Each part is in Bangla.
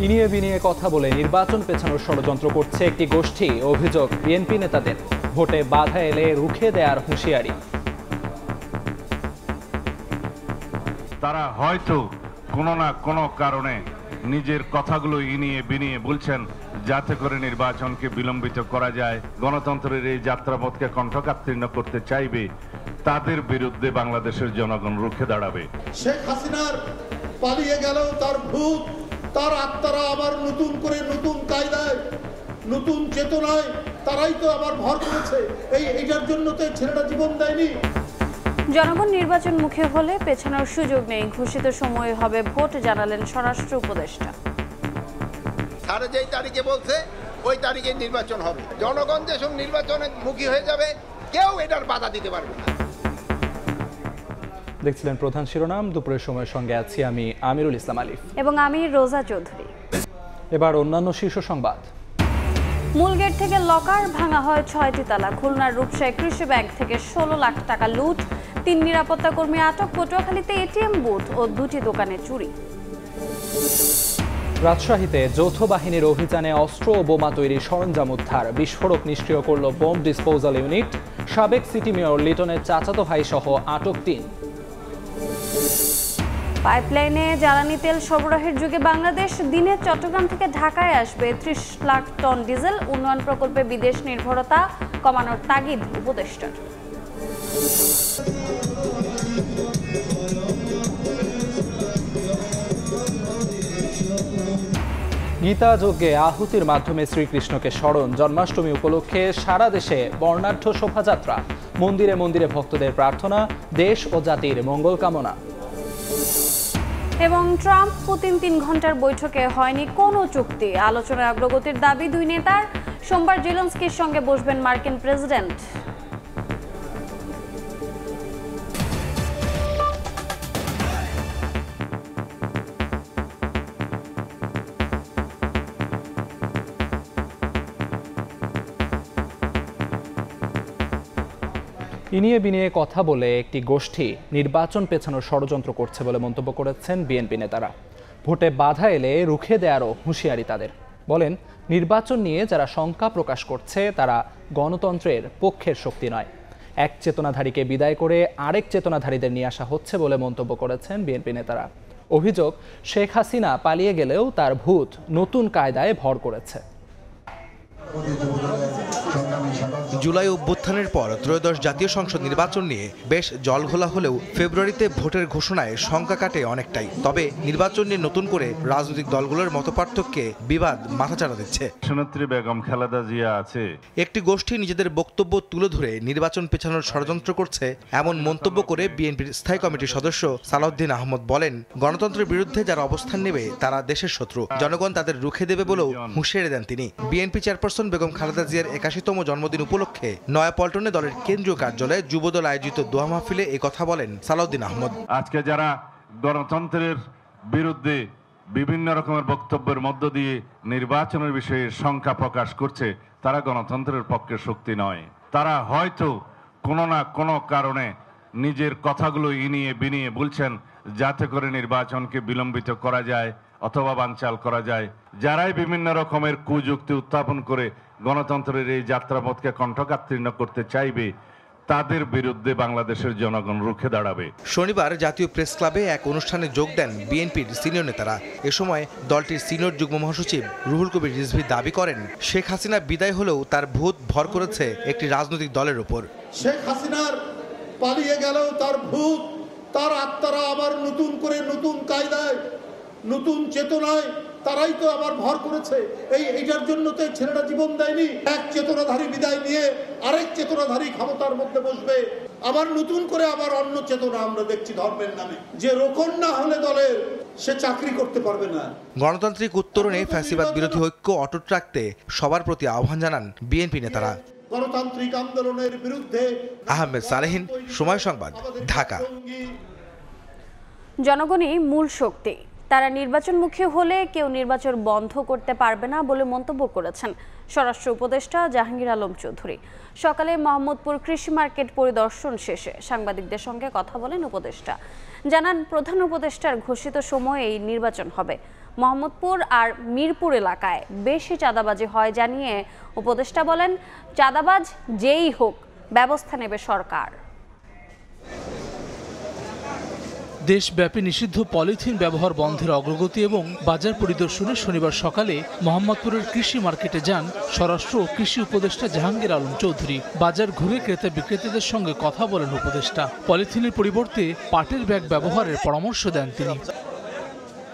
ইনিয়ে বিনিয়ে কথা বলে নির্বাচন পেছানোর ষড়যন্ত্র করছে একটি গোষ্ঠী। অভিযোগ বিএনপি নেতাদের। ভোটে বাধা এলে রুখে দেওয়ার হুঁশিয়ারি। তারা হয়তো কোনো না কোনো কারণে নিজের কথাগুলো ইনিয়ে বিনিয়ে বলছেন যাতে করে নির্বাচনকে বিলম্বিত করা যায়, গণতন্ত্রের এই যাত্রাপথকে কণ্ঠকাত্তীর্ণ করতে চাইবে। তাদের বিরুদ্ধে বাংলাদেশের জনগণ রুখে দাঁড়াবে। শেখ হাসিনার পালিয়ে গেলেও তার ভূত, তার আত্মারা আবার নতুন করে নতুন কায়দায় নতুন চেতনায় তারাই তো আবার ভর করেছে। এইটার জন্য তো ছেলেটা জীবন দেয়নি। জনগণ নির্বাচনমুখী হলে পেছানোর সুযোগ নেই। ঘোষিত সময়ে হবে ভোট, জানালেন স্বরাষ্ট্র উপদেষ্টা। তারা যেই তারিখে বলছে ওই তারিখে নির্বাচন হবে। জনগণ যেসব নির্বাচনে মুখী হয়ে যাবে, কেউ এটার বাধা দিতে পারবে না। দেখছিলেন প্রধান শিরোনাম। দুপুরের সময়ের সঙ্গে আছি আমি আমিরুল ইসলাম আলিফ এবং আমি রোজা চৌধুরী। এবার অন্যান্য শীর্ষ সংবাদ। মূল গেট থেকে লকার ভাঙা হয় 6টি তালা। খুলনার রূপসায় কৃষি ব্যাংক থেকে 16 লাখ টাকা লুট। 3 নিরাপত্তা কর্মী আটক। পটুয়াখালীতে এটিএম বুথ ও 2টি দোকানে চুরি। রাজশাহীতে যৌথ বাহিনীর অভিযানে অস্ত্র ও বোমা তৈরির সরঞ্জাম উদ্ধার। বিস্ফোরক নিষ্ক্রিয় করল বোম ডিসপোজাল ইউনিট। সাবেক সিটি মেয়র লিটনের চাচাতো ভাই সহ আটক 3। পাইপলাইনে জ্বালানি তেল সরবরাহের যুগে বাংলাদেশ দিনে চট্টগ্রাম থেকে ঢাকায় আসবে 30 লাখ টন ডিজেল। উন্নয়ন প্রকল্পে বিদেশ নির্ভরতা কমানোর তাগিদ উপদেষ্টার। গীতা যজ্ঞে আহুতির মাধ্যমে শ্রীকৃষ্ণকে স্মরণ। জন্মাষ্টমী উপলক্ষে সারা দেশে বর্ণাঢ্য শোভাযাত্রা। মন্দিরে মন্দিরে ভক্তদের প্রার্থনা, দেশ ও জাতির মঙ্গল কামনা। এবং ট্রাম্প পুতিন 3 ঘন্টার বৈঠকে হয়নি কোনো চুক্তি। আলোচনায় অগ্রগতির দাবি দুই নেতার। সোমবার জেলেনস্কির সঙ্গে বসবেন মার্কিন প্রেসিডেন্ট। ইনিয়ে বিনিয়ে কথা বলে একটি গোষ্ঠী নির্বাচন পেছানোর ষড়যন্ত্র করছে বলে মন্তব্য করেছেন বিএনপি নেতারা। ভোটে বাধা এলে রুখে দেওয়ারও হুঁশিয়ারি তাদের। বলেন, নির্বাচন নিয়ে যারা শঙ্কা প্রকাশ করছে তারা গণতন্ত্রের পক্ষের শক্তি নয়। এক চেতনাধারীকে বিদায় করে আরেক চেতনাধারীদের নিয়ে আসা হচ্ছে বলে মন্তব্য করেছেন বিএনপি নেতারা। অভিযোগ, শেখ হাসিনা পালিয়ে গেলেও তার ভূত নতুন কায়দায় ভর করেছে। জুলাই অভ্যুত্থানের পর ত্রয়োদশ জাতীয় সংসদ নির্বাচন নিয়ে বেশ জলঘোলা হলেও ফেব্রুয়ারিতে ভোটের ঘোষণায় শঙ্কা কাটে অনেকটাই। তবে নির্বাচন নিয়ে নতুন করে রাজনৈতিক দলগুলোর মতপার্থক্যে বিবাদ মাথাচাড়া দিচ্ছে। নেত্রী বেগম খালেদা জিয়া আছে। একটি গোষ্ঠী নিজেদের বক্তব্য তুলে ধরে নির্বাচন পেছানোর ষড়যন্ত্র করছে এমন মন্তব্য করে বিএনপির স্থায়ী কমিটির সদস্য সালাউদ্দিন আহমদ বলেন, গণতন্ত্রের বিরুদ্ধে যারা অবস্থান নেবে তারা দেশের শত্রু। জনগণ তাদের রুখে দেবে বলেও হুঁশিয়ারি দেন তিনি। বিএনপি চেয়ারপারসন বেগম খালেদা জিয়ার 81তম জন্মদিন উপলক্ষে নয়াপল্টনে দলের কেন্দ্রীয় কার্যালয়ে যুবদল আয়োজিত দোয়া মাহফিলে এই কথা বলেন সালাউদ্দিন আহমদ। আজকে যারা গণতন্ত্রের বিরুদ্ধে বিভিন্ন রকমের বক্তব্যের মধ্য দিয়ে নির্বাচনের বিষয়ে শঙ্কা প্রকাশ করছে, তারা গণতন্ত্রের পক্ষে শক্তি নয়। তারা হয়তো কোনো না কোনো কারণে নিজের কথাগুলো ইনিয়ে বিনিয়ে বলছেন যাতে করে নির্বাচনকে বিলম্বিত করা যায় অথবা বানচাল করা যায়। যারাই বিভিন্ন রকমের কুযুক্তি উত্থাপন করে গণতন্ত্রের এই যাত্রাপথকে কণ্ঠকাত্তীর্ণ করতে চাইবে, তাদের বিরুদ্ধে বাংলাদেশের জনগণ রুখে দাঁড়াবে। শনিবার জাতীয় প্রেস ক্লাবে এক অনুষ্ঠানে যোগ দেন বিএনপির সিনিয়র নেতারা। এ সময় দলটির সিনিয়র যুগ্ম মহাসচিব রুহুল কবির রিজভী দাবি করেন, শেখ হাসিনা বিদায় হলেও তার ভূত ভর করেছে একটি রাজনৈতিক দলের উপর। শেখ হাসিনার পালিয়ে গেলেও তার ভূত, তার আত্মারা আবার নতুন করে নতুন কায়দায় নতুন চেতনায় তারাই তো আবার ভর করেছে। এইটার জন্য তো ছেলেটা জীবন দেয়নি। এক চেতনাধারী বিদায় নিয়ে আরেক চেতনাধারী ক্ষমতার মধ্যে বসবে। আবার নতুন করে আবার অন্য চেতনা আমরা দেখছি ধর্মের নামে। যে রোকন না হলে দলের, সে চাকরি করতে পারবে না। গণতান্ত্রিক উত্তরণে ফ্যাসিবাদ বিরোধী ঐক্য অটুট রাখতে সবার প্রতি আহ্বান জানান বিএনপি নেতারা। গণতান্ত্রিক আন্দোলনের বিরুদ্ধে আহমেদ সালেহীন, সময় সংবাদ, ঢাকা। জনগণই মূল শক্তি। তারা নির্বাচনমুখী হলে কেউ নির্বাচন বন্ধ করতে পারবে না বলে মন্তব্য করেছেন স্বরাষ্ট্র উপদেষ্টা জাহাঙ্গীর আলম চৌধুরী। সকালে মোহাম্মদপুর কৃষি মার্কেট পরিদর্শন শেষে সাংবাদিকদের সঙ্গে কথা বলেন উপদেষ্টা। জানান, প্রধান উপদেষ্টার ঘোষিত সময়েই নির্বাচন হবে। মোহাম্মদপুর আর মিরপুর এলাকায় বেশি চাঁদাবাজি হয় জানিয়ে উপদেষ্টা বলেন, চাঁদাবাজ যেই হোক ব্যবস্থা নেবে সরকার। দেশব্যাপী নিষিদ্ধ পলিথিন ব্যবহার বন্ধের অগ্রগতি এবং বাজার পরিদর্শনে শনিবার সকালে মোহাম্মদপুরের কৃষি মার্কেটে যান স্বরাষ্ট্র ও কৃষি উপদেষ্টা জাহাঙ্গীর আলম চৌধুরী। বাজার ঘুরে ক্রেতা বিক্রেতাদের সঙ্গে কথা বলেন উপদেষ্টা। পলিথিনের পরিবর্তে পাটের ব্যাগ ব্যবহারের পরামর্শ দেন তিনি।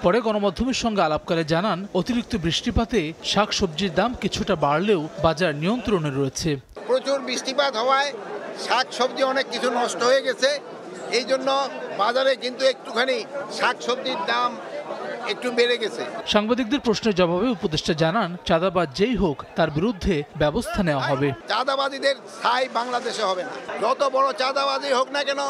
পরে গণমাধ্যমের সঙ্গে আলাপকালে জানান, অতিরিক্ত বৃষ্টিপাতে শাকসবজির দাম কিছুটা বাড়লেও বাজার নিয়ন্ত্রণে রয়েছে। প্রচুর বৃষ্টিপাত হওয়ায় শাকসবজি অনেক কিছু নষ্ট হয়ে গেছে, এই জন্য বাজারে কিন্তু একটুখানি শাকসবজির দাম একটু বেড়ে গেছে। সাংবাদিকদের প্রশ্নের জবাবে উপদেষ্টা জানান, চাঁদাবাজ যেই হোক তার বিরুদ্ধে ব্যবস্থা নেওয়া হবে। চাঁদাবাদীদের ছাই বাংলাদেশে হবে না, যত বড় চাঁদাবাজি হোক না কেন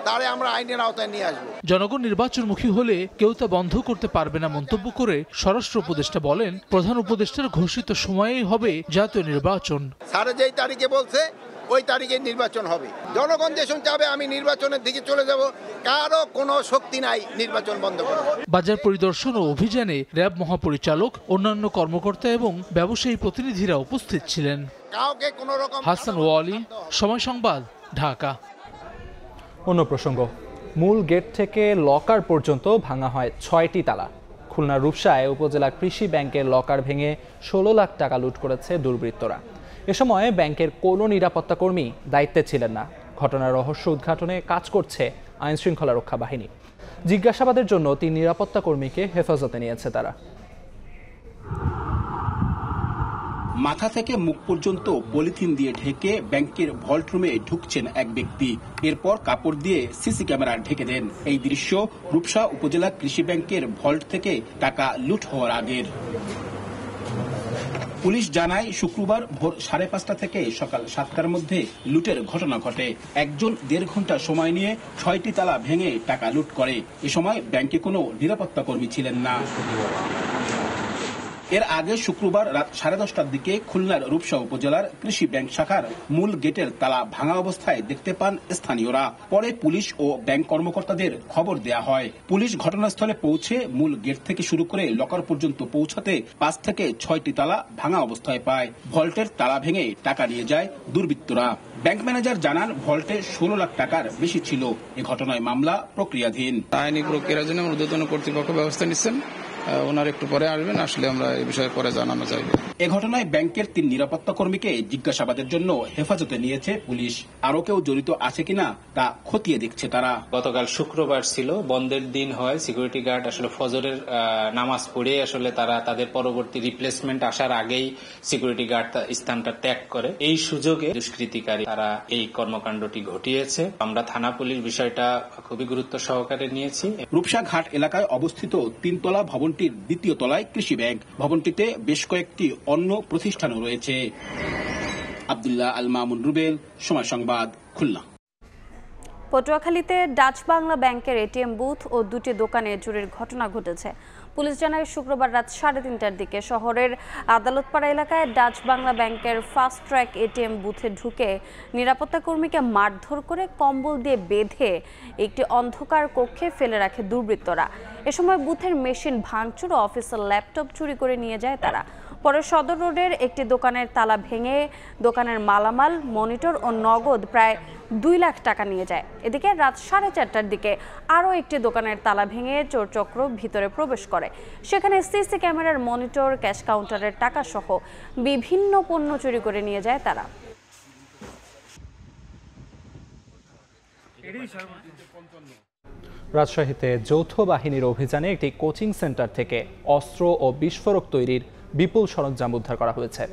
তারে আমরা আইনের আওতায় নিয়ে আসবো। জনগণ নির্বাচনমুখী হলে কেউ তা বন্ধ করতে পারবে না মন্তব্য করে স্বরাষ্ট্র উপদেষ্টা বলেন, প্রধান উপদেষ্টার ঘোষিত সময়েই হবে জাতীয় নির্বাচন। স্যার যেই তারিখে বলছে ওই তারিখে নির্বাচন হবে। জনগণ যেসব চাবে আমি নির্বাচনের দিকে চলে যাব, কারো কোনো শক্তি নাই নির্বাচন বন্ধ করা। বাজার পরিদর্শন ও অভিযানে র্যাব মহাপরিচালক, অন্যান্য কর্মকর্তা এবং ব্যবসায়ী প্রতিনিধিরা উপস্থিত ছিলেন। কাউকে কোনো রকম। হাসান ওয়ালি, সময় সংবাদ, ঢাকা। অন্য প্রসঙ্গ, মূল গেট থেকে লকার পর্যন্ত ভাঙা হয় 6টি তালা। খুলনার রূপসায় উপজেলা কৃষি ব্যাংকের লকার ভেঙে 16 লাখ টাকা লুট করেছে দুর্বৃত্তরা। এ সময় ব্যাংকের কোনো নিরাপত্তা কর্মী দায়িত্বে ছিলেন না। ঘটনার রহস্য উদ্ঘাটনে কাজ করছে আইনশৃঙ্খলা রক্ষা বাহিনী। জিজ্ঞাসাবাদের জন্য 3 নিরাপত্তা কর্মীকে হেফাজতে নিয়েছে তারা। মাথা থেকে মুখ পর্যন্ত পলিথিন দিয়ে ঢেকে ব্যাংকের ভল্ট রুমে ঢুকছেন এক ব্যক্তি, এরপর কাপড় দিয়ে সিসি ক্যামেরা ঢেকে দেন। এই দৃশ্য রূপসা উপজেলা কৃষি ব্যাংকের ভল্ট থেকে টাকা লুট হওয়ার আগের। পুলিশ জানায়, শুক্রবার ভোর 5:30 থেকে সকাল 7টার মধ্যে লুটের ঘটনা ঘটে। একজন 1.5 ঘন্টা সময় নিয়ে 6টি তালা ভেঙে টাকা লুট করে। এ সময় ব্যাংকে কোনো নিরাপত্তা কর্মী ছিলেন না। এর আগে শুক্রবার রাত 10:30টার দিকে খুলনার রূপসা উপজেলার কৃষি ব্যাংক শাখার মূল গেটের তালা ভাঙা অবস্থায় দেখতে পান স্থানীয়রা। পরে পুলিশ ও ব্যাংক কর্মকর্তাদের খবর দেয়া হয়। পুলিশ ঘটনাস্থলে পৌঁছে মূল গেট থেকে শুরু করে লকার পর্যন্ত পৌঁছাতে 5 থেকে 6টি তালা ভাঙা অবস্থায় পায়। ভল্টের তালা ভেঙে টাকা নিয়ে যায় দুর্বৃত্তরা। ব্যাংক ম্যানেজার জানান, ভল্টে 16 লাখ টাকার বেশি ছিল। এ ঘটনায় মামলা প্রক্রিয়াধীন। আইনি প্রক্রিয়ার জন্য ঊর্ধ্বতন কর্তৃপক্ষ ব্যবস্থা নিচ্ছেন, ওনার একটু পরে আসবেন, আসলে আমরা এই বিষয়ে পরে জানানো যাবে। এ ঘটনায় ব্যাংকের 3 নিরাপত্তা কর্মীকে জিজ্ঞাসাবাদের জন্য হেফাজতে নিয়েছে পুলিশ। আরো কেউ জড়িত আছে কিনা তা খতিয়ে দেখছে তারা। গতকাল শুক্রবার ছিল, বন্ধের দিন হয়। সিকিউরিটি গার্ড আসলে ফজরের নামাজ পড়ে আসলে তারা তাদের পরবর্তী রিপ্লেসমেন্ট আসার আগেই সিকিউরিটি গার্ড স্থানটা ত্যাগ করে। এই সুযোগে দুষ্কৃতিকারী তারা এই কর্মকাণ্ডটি ঘটিয়েছে। আমরা থানা পুলিশ বিষয়টা খুবই গুরুত্ব সহকারে নিয়েছি। রূপসা ঘাট এলাকায় অবস্থিত 3তলা ভবনটির 2য় তলায় কৃষি ব্যাংক। ভবনটিতে বেশ কয়েকটি অন্য প্রতিষ্ঠানও রয়েছে। আব্দুল্লাহ আল মামুন রুবেল, সময় সংবাদ, খুলনা। পটুয়াখালীতে ডাচ বাংলা ব্যাংকের এটিএম বুথ ও 2টি দোকানে চুরির ঘটনা ঘটেছে। পুলিশ জানায়, শুক্রবার রাত 3:30টার দিকে শহরের আদালতপাড়া এলাকায় ডাচ বাংলা ব্যাংকের ফাস্ট ট্র্যাক এটিএম বুথে ঢুকে নিরাপত্তা কর্মীকে মারধর করে কম্বল দিয়ে বেঁধে একটি অন্ধকার কক্ষে ফেলে রাখে দুর্বৃত্তরা। এ সময় বুথের মেশিন ভাঙচুর ও অফিসের ল্যাপটপ চুরি করে নিয়ে যায় তারা। পরে সদর রোডের একটি দোকানের তালা ভেঙে দোকানের মালামাল, মনিটর ও নগদ প্রায় 2 লাখ টাকা নিয়ে যায়। এদিকে রাত 4:30টার দিকে আরও একটি দোকানের তালা ভেঙে চোরচক্র ভিতরে প্রবেশ করে। সেখানে সিসি ক্যামেরার মনিটর, ক্যাশ কাউন্টারের টাকা সহ বিভিন্ন পণ্য চুরি করে নিয়ে যায় তারা। রাজশাহীতে যৌথ বাহিনীর অভিযানে একটি কোচিং সেন্টার থেকে অস্ত্র ও বিস্ফোরক তৈরির বিপুল সরঞ্জাম উদ্ধার করা হয়েছে।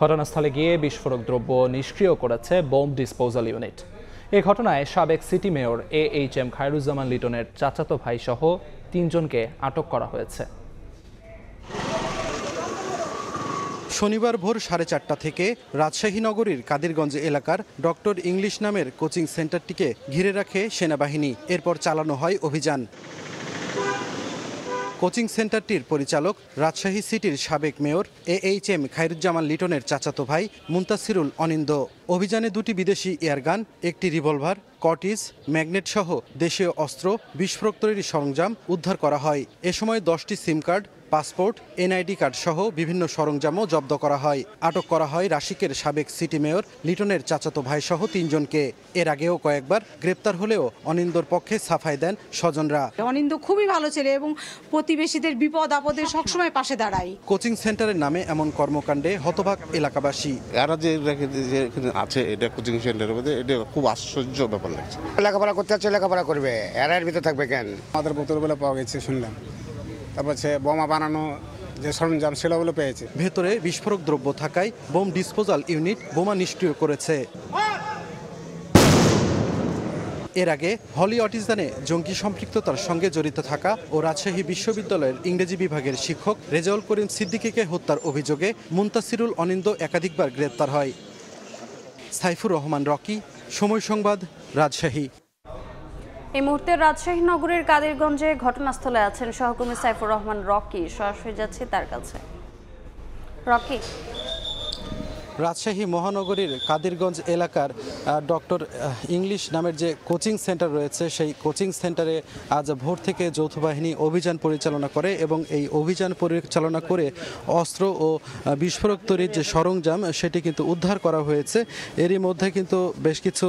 ঘটনাস্থলে গিয়ে বিস্ফোরক দ্রব্য নিষ্ক্রিয় করেছে বোম ডিসপোজাল ইউনিট। এ ঘটনায় সাবেক সিটি মেয়র AHM খায়রুজ্জামান লিটনের চাচাতো ভাই সহ 3 জনকে আটক করা হয়েছে। শনিবার ভোর 4:30 থেকে রাজশাহী নগরীর কাদিরগঞ্জ এলাকার ডক্টর ইংলিশ নামের কোচিং সেন্টারটিকে ঘিরে রাখে সেনাবাহিনী। এরপর চালানো হয় অভিযান। কোচিং সেন্টারটির পরিচালক রাজশাহী সিটির সাবেক মেয়র AHM খায়রুজ্জামান লিটনের চাচাতো ভাই মুন্তাসিরুল অনিন্দ। অভিযানে 2টি বিদেশি এয়ারগান, একটি রিভলভার, কটিস, ম্যাগনেট সহ দেশীয় অস্ত্র, বিস্ফোরক তৈরির সরঞ্জাম উদ্ধার করা হয়। এ সময় 10টি সিম কার্ড, পাসপোর্ট, এনআইডি কার্ড সহ বিভিন্ন সরঞ্জামও জব্দ করা হয়। আটক করা হয় রাশিকের সাবেক সিটি মেয়র লিটনের চাচাতো ভাই সহ 3 জনকে। এর আগেও কয়েকবার গ্রেপ্তার হলেও অনিন্দর পক্ষে সাফাই দেন স্বজনরা। অনিন্দ খুবই ভালো ছেলে এবং প্রতিবেশীদের বিপদ আপদে সবসময় পাশে দাঁড়ায়। কোচিং সেন্টারের নামে এমন কর্মকাণ্ডে হতবাক এলাকাবাসী। এরা যে আছে এটা কোচিং সেন্টারের মধ্যে, এটা খুব আশ্চর্য ব্যাপার লাগছে। লেখাপড়া করতে যাচ্ছে, লেখাপড়া করবে, এরা এর ভিতরে থাকবে কেন? আমাদের বোতলগুলো পাওয়া গেছে শুনলাম, তারপর সে বোমা বানানো যে সরঞ্জাম সেগুলো পেয়েছে। ভেতরে বিস্ফোরক দ্রব্য থাকায় বোম ডিসপোজাল ইউনিট বোমা নিষ্ক্রিয় করেছে। এর আগে হলি অটিজদানে জঙ্গি সম্পৃক্ততার সঙ্গে জড়িত থাকা ও রাজশাহী বিশ্ববিদ্যালয়ের ইংরেজি বিভাগের শিক্ষক রেজাউল করিম সিদ্দিকীকে হত্যার অভিযোগে মুনতাসিরুল অনিন্দ একাধিকবার গ্রেপ্তার হয়। সাইফুর রহমান রকি, সময় সংবাদ, রাজশাহী। এই মুহূর্তে রাজশাহী নগরের কাদিরগঞ্জে ঘটনাস্থলে আছেন সহকর্মী সাইফুর রহমান রকি। সরাসরি যাচ্ছে তার কাছে। রকি, রাজশাহী মহানগরীর কাদিরগঞ্জ এলাকার ডক্টর ইংলিশ নামের যে কোচিং সেন্টার রয়েছে, সেই কোচিং সেন্টারে আজ ভোর থেকে যৌথ বাহিনী অভিযান পরিচালনা করে এবং এই অভিযান পরিচালনা করে অস্ত্র ও বিস্ফোরক তৈরির যে সরঞ্জাম সেটি কিন্তু উদ্ধার করা হয়েছে। এরই মধ্যে কিন্তু বেশ কিছু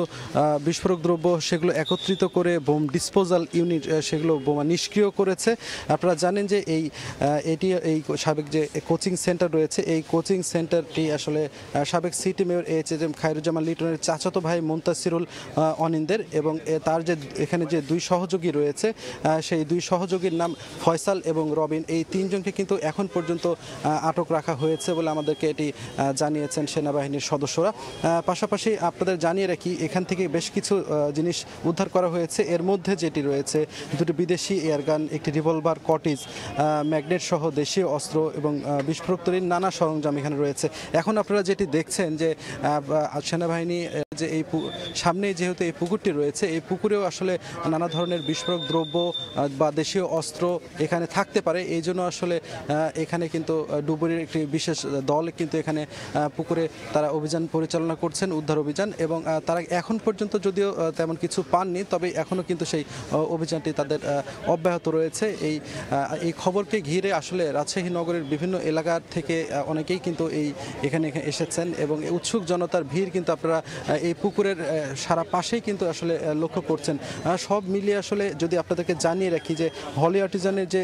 বিস্ফোরক দ্রব্য সেগুলো একত্রিত করে বোম ডিসপোজাল ইউনিট সেগুলো বোমা নিষ্ক্রিয় করেছে। আপনারা জানেন যে এটি এই সাবেক যে কোচিং সেন্টার রয়েছে, এই কোচিং সেন্টারটি আসলে সাবেক সিটি মেয়র এইচএম খায়রুজ্জামান লিটনের চাচাতো ভাই মুনতাসিরুল অনিন্দের এবং তার যে এখানে যে 2 সহযোগী রয়েছে, সেই 2 সহযোগীর নাম ফয়সাল এবং রবিন। এই 3 জনকে কিন্তু এখন পর্যন্ত আটক রাখা হয়েছে বলে আমাদেরকে এটি জানিয়েছেন সেনাবাহিনীর সদস্যরা। পাশাপাশি আপনাদের জানিয়ে রাখি, এখান থেকে বেশ কিছু জিনিস উদ্ধার করা হয়েছে। এর মধ্যে যেটি রয়েছে 2টি বিদেশি এয়ারগান, একটি রিভলভার, কটিজ, ম্যাগনেট সহ দেশীয় অস্ত্র এবং বিস্ফোরক তৈরির নানা সরঞ্জাম এখানে রয়েছে। এখন আপনারা যেটি দেখছেন যে সেনাবাহিনী যে এই সামনে যেহেতু এই পুকুরটি রয়েছে, এই পুকুরেও আসলে নানা ধরনের বিস্ফোরক দ্রব্য বা দেশীয় অস্ত্র এখানে থাকতে পারে। এই জন্য আসলে এখানে কিন্তু ডুবুরির একটি বিশেষ দল কিন্তু এখানে পুকুরে তারা অভিযান পরিচালনা করছেন, উদ্ধার অভিযান, এবং তারা এখন পর্যন্ত যদিও তেমন কিছু পাননি, তবে এখনও কিন্তু সেই অভিযানটি তাদের অব্যাহত রয়েছে। এই খবরকে ঘিরে আসলে রাজশাহী নগরের বিভিন্ন এলাকা থেকে অনেকেই কিন্তু এখানে এসেছেন এবং উৎসুক জনতার ভিড় কিন্তু আপনারা এই পুকুরের সারা পাশেই কিন্তু আসলে লক্ষ্য করছেন। সব মিলিয়ে আসলে যদি আপনাদেরকে জানিয়ে রাখি যে হলি আর্টিজানের যে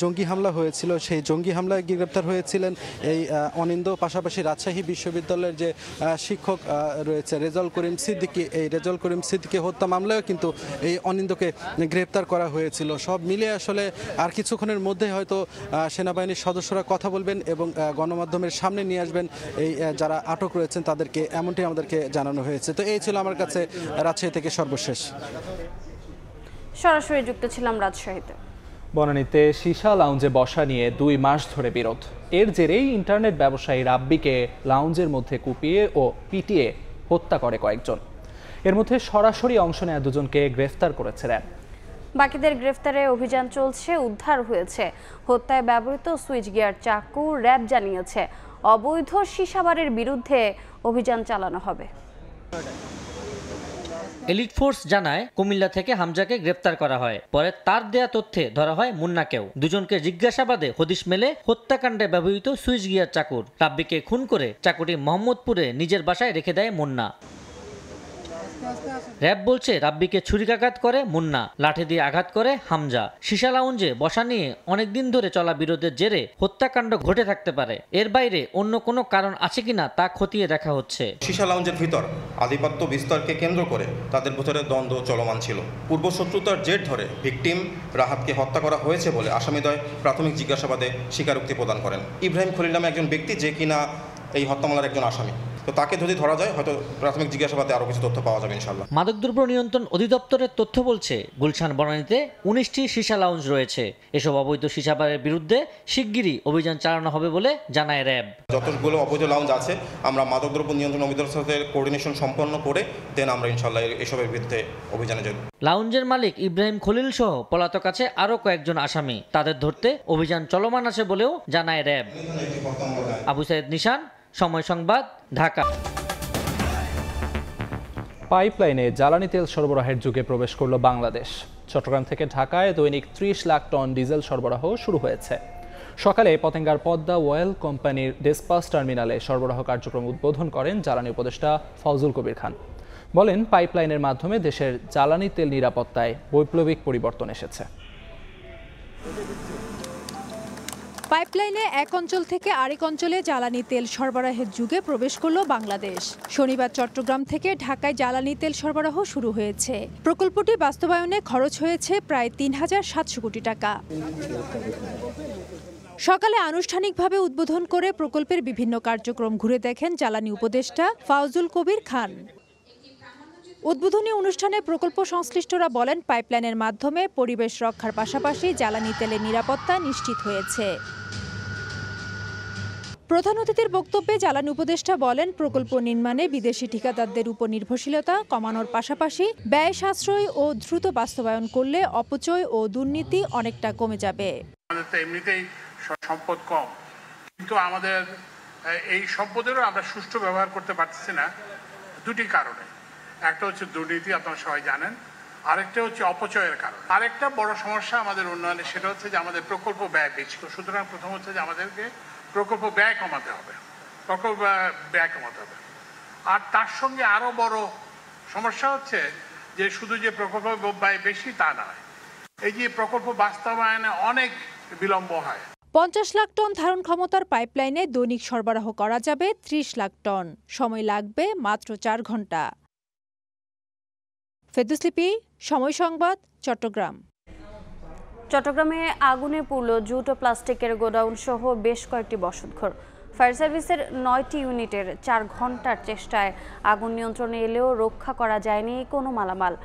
জঙ্গি হামলা হয়েছিল, সেই জঙ্গি হামলায় গ্রেপ্তার হয়েছিলেন এই অনিন্দ। পাশাপাশি রাজশাহী বিশ্ববিদ্যালয়ের যে শিক্ষক রয়েছে রেজাউল করিম সিদ্দিকী, এই রেজাউল করিম সিদ্দিকী হত্যা মামলায়ও কিন্তু এই অনিন্দকে গ্রেপ্তার করা হয়েছিল। সব মিলিয়ে আসলে আর কিছুক্ষণের মধ্যে হয়তো সেনাবাহিনীর সদস্যরা কথা বলবেন এবং গণমাধ্যমের সামনে নিয়ে আসবেন এই যারা আটক রয়েছেন তাদেরকে, এমনটি আমাদেরকে জানানো হয়েছে। তো এই ছিল আমার কাছে রাজশাহী থেকে সর্বশেষ। সরাসরি যুক্ত ছিলাম রাজশাহীতে। বনানীতে সীসা লাউঞ্জে বসা নিয়ে 2 মাস ধরে বিরোধ। এর জেরেই ইন্টারনেট ব্যবসায়ী রাব্বিকে লাউঞ্জের মধ্যে কুপিয়ে ও পিটিয়ে হত্যা করে কয়েকজন। এর মধ্যে সরাসরি অংশ নেয়া 2 জনকে গ্রেফতার করেছে র্যাব। বাকিদের গ্রেফতারে অভিযান চলছে। উদ্ধার হয়েছে হত্যায় ব্যবহৃত সুইচ গিয়ার চাকু। র্যাব জানিয়েছে অবৈধ সীসাবারের বিরুদ্ধে অভিযান চালানো হবে। এলিট ফোর্স জানায় কুমিল্লা থেকে হামজাকে গ্রেফতার করা হয়, পরে তার দেয়া তথ্যে ধরা হয় মুন্নাকেও। 2 জনকে জিজ্ঞাসাবাদে হদিশ মেলে হত্যাকাণ্ডে ব্যবহৃত সুইচ গিয়ার চাকুর। রাব্বিকে খুন করে চাকুটি মোহাম্মদপুরে নিজের বাসায় রেখে দেয় মুন্না। র্যাব বলছে রাব্বিকে ছুরিকাঘাত করে মুন্না, লাঠি দিয়ে আঘাত করে হামজা। সীসা লাউঞ্জে বসা নিয়ে অনেকদিন ধরে চলা বিরোধের জেরে হত্যাকাণ্ড ঘটে থাকতে পারে। এর বাইরে অন্য কোনো কারণ আছে কিনা তা খতিয়ে দেখা হচ্ছে। সীসা লাউঞ্জের ভিতর আধিপত্য বিস্তারকে কেন্দ্র করে তাদের ভিতরে দ্বন্দ্ব চলমান ছিল। পূর্ব শত্রুতার জের ধরে ভিকটিম রাহাতকে হত্যা করা হয়েছে বলে আসামিদ্বয় প্রাথমিক জিজ্ঞাসাবাদে স্বীকারোক্তি প্রদান করেন। ইব্রাহিম খলিল নামে একজন ব্যক্তি, যে কিনা এই হত্যা মামলার একজন আসামি, তো তাকে যদি ধরা যায় হয়তো প্রাথমিক জিজ্ঞাসাবাদে আরো কিছু তথ্য পাওয়া যাবে ইনশাআল্লাহ। মাদকদ্রব্য নিয়ন্ত্রণ অধিদপ্তরের তথ্য বলছে গুলশান বনানীতে 19টি সীসা লাউঞ্জ রয়েছে। এসব অবৈধ সীসাবারের বিরুদ্ধে শিগগিরই অভিযান চালানো হবে বলে জানায় র্যাব। যতগুলো অবৈধ লাউঞ্জ আছে আমরা মাদকদ্রব্য নিয়ন্ত্রণ অধিদপ্তরের সাথে কোঅর্ডিনেশন সম্পন্ন করে দেন আমরা ইনশাআল্লাহ এসবের বিরুদ্ধে অভিযানে যাব। লাউঞ্জের মালিক ইব্রাহিম খলিল সহ পলাতক আছে আরো কয়েকজন আসামি। তাদের ধরতে অভিযান চলমান আছে বলেও জানায় র্যাব। আবু সাইদ নিশান, সময় সংবাদ, ঢাকা। পাইপলাইনে জ্বালানি তেল সরবরাহের যুগে প্রবেশ করল বাংলাদেশ। চট্টগ্রাম থেকে ঢাকায় দৈনিক 30 লাখ টন ডিজেল সরবরাহ শুরু হয়েছে। সকালে পতেঙ্গার পদ্মা ওয়েল কোম্পানির ডেসপাস টার্মিনালে সরবরাহ কার্যক্রম উদ্বোধন করেন জ্বালানি উপদেষ্টা ফজলুল কবির খান। বলেন, পাইপলাইনের মাধ্যমে দেশের জ্বালানি তেল নিরাপত্তায় বৈপ্লবিক পরিবর্তন এসেছে। পাইপলাইনে এক অঞ্চল থেকে আরেক অঞ্চলে জ্বালানি তেল সরবরাহের যুগে প্রবেশ করল বাংলাদেশ। শনিবার চট্টগ্রাম থেকে ঢাকায় জ্বালানি তেল সরবরাহ শুরু হয়েছে। প্রকল্পটি বাস্তবায়নে খরচ হয়েছে প্রায় ৩,৭০০ কোটি টাকা। সকালে আনুষ্ঠানিকভাবে উদ্বোধন করে প্রকল্পের বিভিন্ন কার্যক্রম ঘুরে দেখেন জ্বালানি উপদেষ্টা ফজলুল কবির খান। উদ্বোধনী অনুষ্ঠানে প্রকল্প সংশ্লিষ্টরা বলেন, পাইপলাইনের মাধ্যমে পরিবেশ রক্ষার পাশাপাশি জ্বালানি তেলের নিরাপত্তা নিশ্চিত হয়েছে। প্রধান অতিথির বক্তব্যে জ্বালানি উপদেষ্টা বলেন, প্রকল্প নির্মাণে বিদেশি ঠিকাদারদের উপর নির্ভরশীলতা কমানোর পাশাপাশি ব্যয় সাশ্রয় ও দ্রুত বাস্তবায়ন করলে অপচয় ও দুর্নীতি অনেকটা কমে যাবে। আমাদের তো এমনিতেই সম্পদ কম, কিন্তু আমাদের এই সম্পদেরও আমরা সুষ্ঠু ব্যবহার করতে পারতেছি না দুটি কারণে। একটা হচ্ছে দুর্নীতি, আপনারা সবাই জানেন, আরেকটা হচ্ছে অপচয়ের কারণ। আরেকটা বড় সমস্যা আমাদের উন্নয়নে, সেটা হচ্ছে যে আমাদের প্রকল্প ব্যয় বেশি। সুতরাং প্রথম হচ্ছে যে আমাদেরকে প্রকল্প ব্যয় কমাতে হবে, আর তার সঙ্গে আরো বড় সমস্যা হচ্ছে যে শুধু যে প্রকল্প ব্যয় বেশি তা নয়, এই যে প্রকল্প বাস্তবায়নে অনেক বিলম্ব হয়। 50 লাখ টন ধারণ ক্ষমতার পাইপলাইনে দৈনিক সরবরাহ করা যাবে 30 লাখ টন। সময় লাগবে মাত্র 4 ঘন্টা। ফেরদৌস লিপি, সময় সংবাদ, চট্টগ্রাম। চট্টগ্রামে আগুনে পুড়ল জুট ও প্লাস্টিকের গোডাউন সহ বেশ কয়েকটি বসতঘর। ফায়ার সার্ভিসের 9টি ইউনিটের 4 ঘন্টার চেষ্টায় আগুন নিয়ন্ত্রণে এলেও রক্ষা করা যায়নি কোনো মালামাল।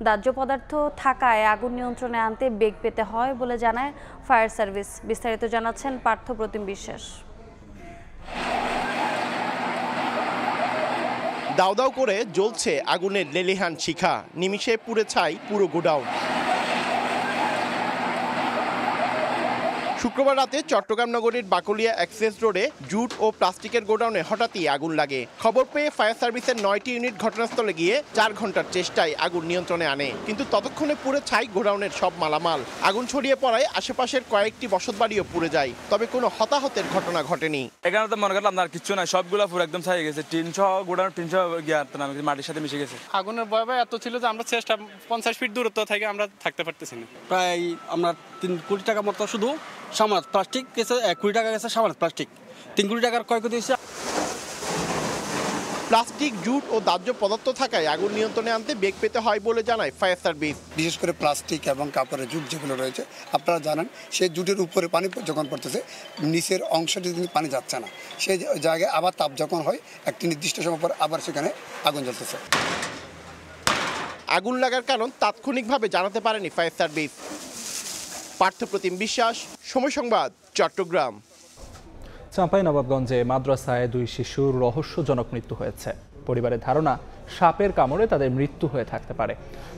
দাহ্য পদার্থ থাকায় আগুন নিয়ন্ত্রণে আনতে বেগ পেতে হয় বলে জানায় ফায়ার সার্ভিস। বিস্তারিত জানাচ্ছেন পার্থ প্রতিম বিশ্বাস। দাউ দাউ করে জ্বলছে আগুনের লেলিহান শিখা, নিমিষে পুড়ে ছাই পুরো গোডাউন। শুক্রবার রাতে চট্টগ্রাম নগরীর বাকলিয়া অ্যাক্সেস রোডে জুট ও প্লাস্টিকের গোডাউনে হঠাৎই আগুন লাগে। খবর পেয়ে ফায়ার সার্ভিসের 9টি ইউনিট ঘটনাস্থলে গিয়ে 4 ঘন্টার চেষ্টায় আগুন নিয়ন্ত্রণে আনে, কিন্তু ততক্ষণে পুড়ে ছাই গোডাউনের সব মালামাল। আগুন ছড়িয়ে পড়ায় আশেপাশের কয়েকটি বসতবাড়িও পুড়ে যায়, তবে কোনো হতাহতের ঘটনা ঘটেনি। এখানে তো মনে করলাম আপনার কিছু না, সবগুলো পুরো একদম ছাই গেছে। 300 গোডাউন 300 মাটির সাথে মিশে গেছে। আগুনের ভয় এত ছিল যে আমরা চেষ্টা 50 ফিট দূরত্ব থেকে আমরা থাকতে পারতেছি না। প্রায় আমরা 3 কোটি টাকা মতো শুধু সামার প্লাস্টিক গেছে, 1 কোটি টাকা গেছে সামার প্লাস্টিক, 3 কোটি টাকার ক্ষয়ক্ষতি হয়েছে। প্লাস্টিক, জুট ও দাহ্য পদার্থ থাকায় আগুন নিয়ন্ত্রণে আনতে বেগ পেতে হয় বলে জানায় ফায়ার সার্ভিস। বিশেষ করে প্লাস্টিক এবং কাপড়ের জুট যেগুলো রয়েছে, আপনারা জানেন সেই জুটের উপরে পানি যখন পড়তেছে, নিচের অংশটি কিন্তু পানি যাচ্ছে না, সেই জায়গায় আবার তাপ যখন হয় একটি নির্দিষ্ট সময় পর আবার সেখানে আগুন জ্বলতেছে। আগুন লাগার কারণ তাৎক্ষণিকভাবে জানাতে পারেনি ফায়ার সার্ভিস। পার্থ প্রতিম বিশ্বাস, সময় সংবাদ, চট্টগ্রাম। চাঁপাইনবাবগঞ্জে মাদ্রাসায় 2 শিশুর রহস্যজনক মৃত্যু হয়েছে। পরিবারের ধারণা, সাপের কামড়ে তাদের মৃত্যু হয়ে থাকতে পারে।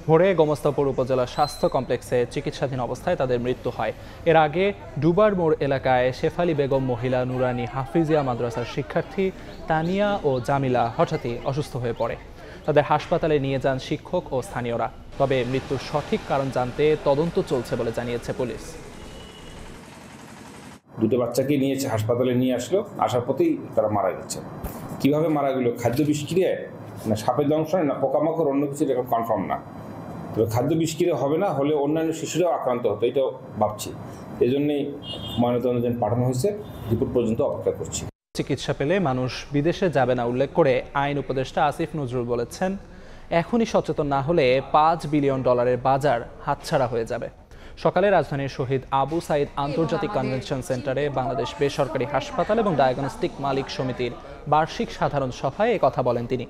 ভোরে গোমস্তাপুর উপজেলা স্বাস্থ্য কমপ্লেক্সে চিকিৎসাধীন অবস্থায় তাদের মৃত্যু হয়। এর আগে ডুবার মোড় এলাকায় শেফালি বেগম মহিলা নুরানি হাফিজিয়া মাদ্রাসার শিক্ষার্থী তানিয়া ও জামিলা হঠাৎই অসুস্থ হয়ে পড়ে। তাদের হাসপাতালে নিয়ে যান শিক্ষক ও স্থানীয়রা। তবে মৃত্যুর সঠিক কারণ জানতে তদন্ত চলছে বলে জানিয়েছে পুলিশ। দুটো বাচ্চাকে নিয়ে হাসপাতালে নিয়ে আসলো, আসার পথেই তারা মারা গেছে। কিভাবে মারা গেল, খাদ্য বিষক্রিয়ায় না সাপের দংশনে না পোকামাকড় অন্য কিছু, এখন কনফার্ম না। তবে খাদ্য বিষক্রিয়া হবে না, হলে অন্যান্য শিশুরাও আক্রান্ত হতো, এটাও ভাবছি। এই জন্যই ময়নাতদন্তের পাঠানো হয়েছে, রিপোর্ট পর্যন্ত অপেক্ষা করছি। চিকিৎসা পেলে মানুষ বিদেশে যাবে না উল্লেখ করে আইন উপদেষ্টা আসিফ নজরুল বলেছেন, এখনই সচেতন না হলে $5 বিলিয়ন বাজার হাতছাড়া হয়ে যাবে। সকালে রাজধানীর শহীদ আবু সাইদ আন্তর্জাতিক কনভেনশন সেন্টারে বাংলাদেশ বেসরকারি হাসপাতাল এবং ডায়াগনস্টিক মালিক সমিতির বার্ষিক সাধারণ সভায় এ কথা বলেন তিনি।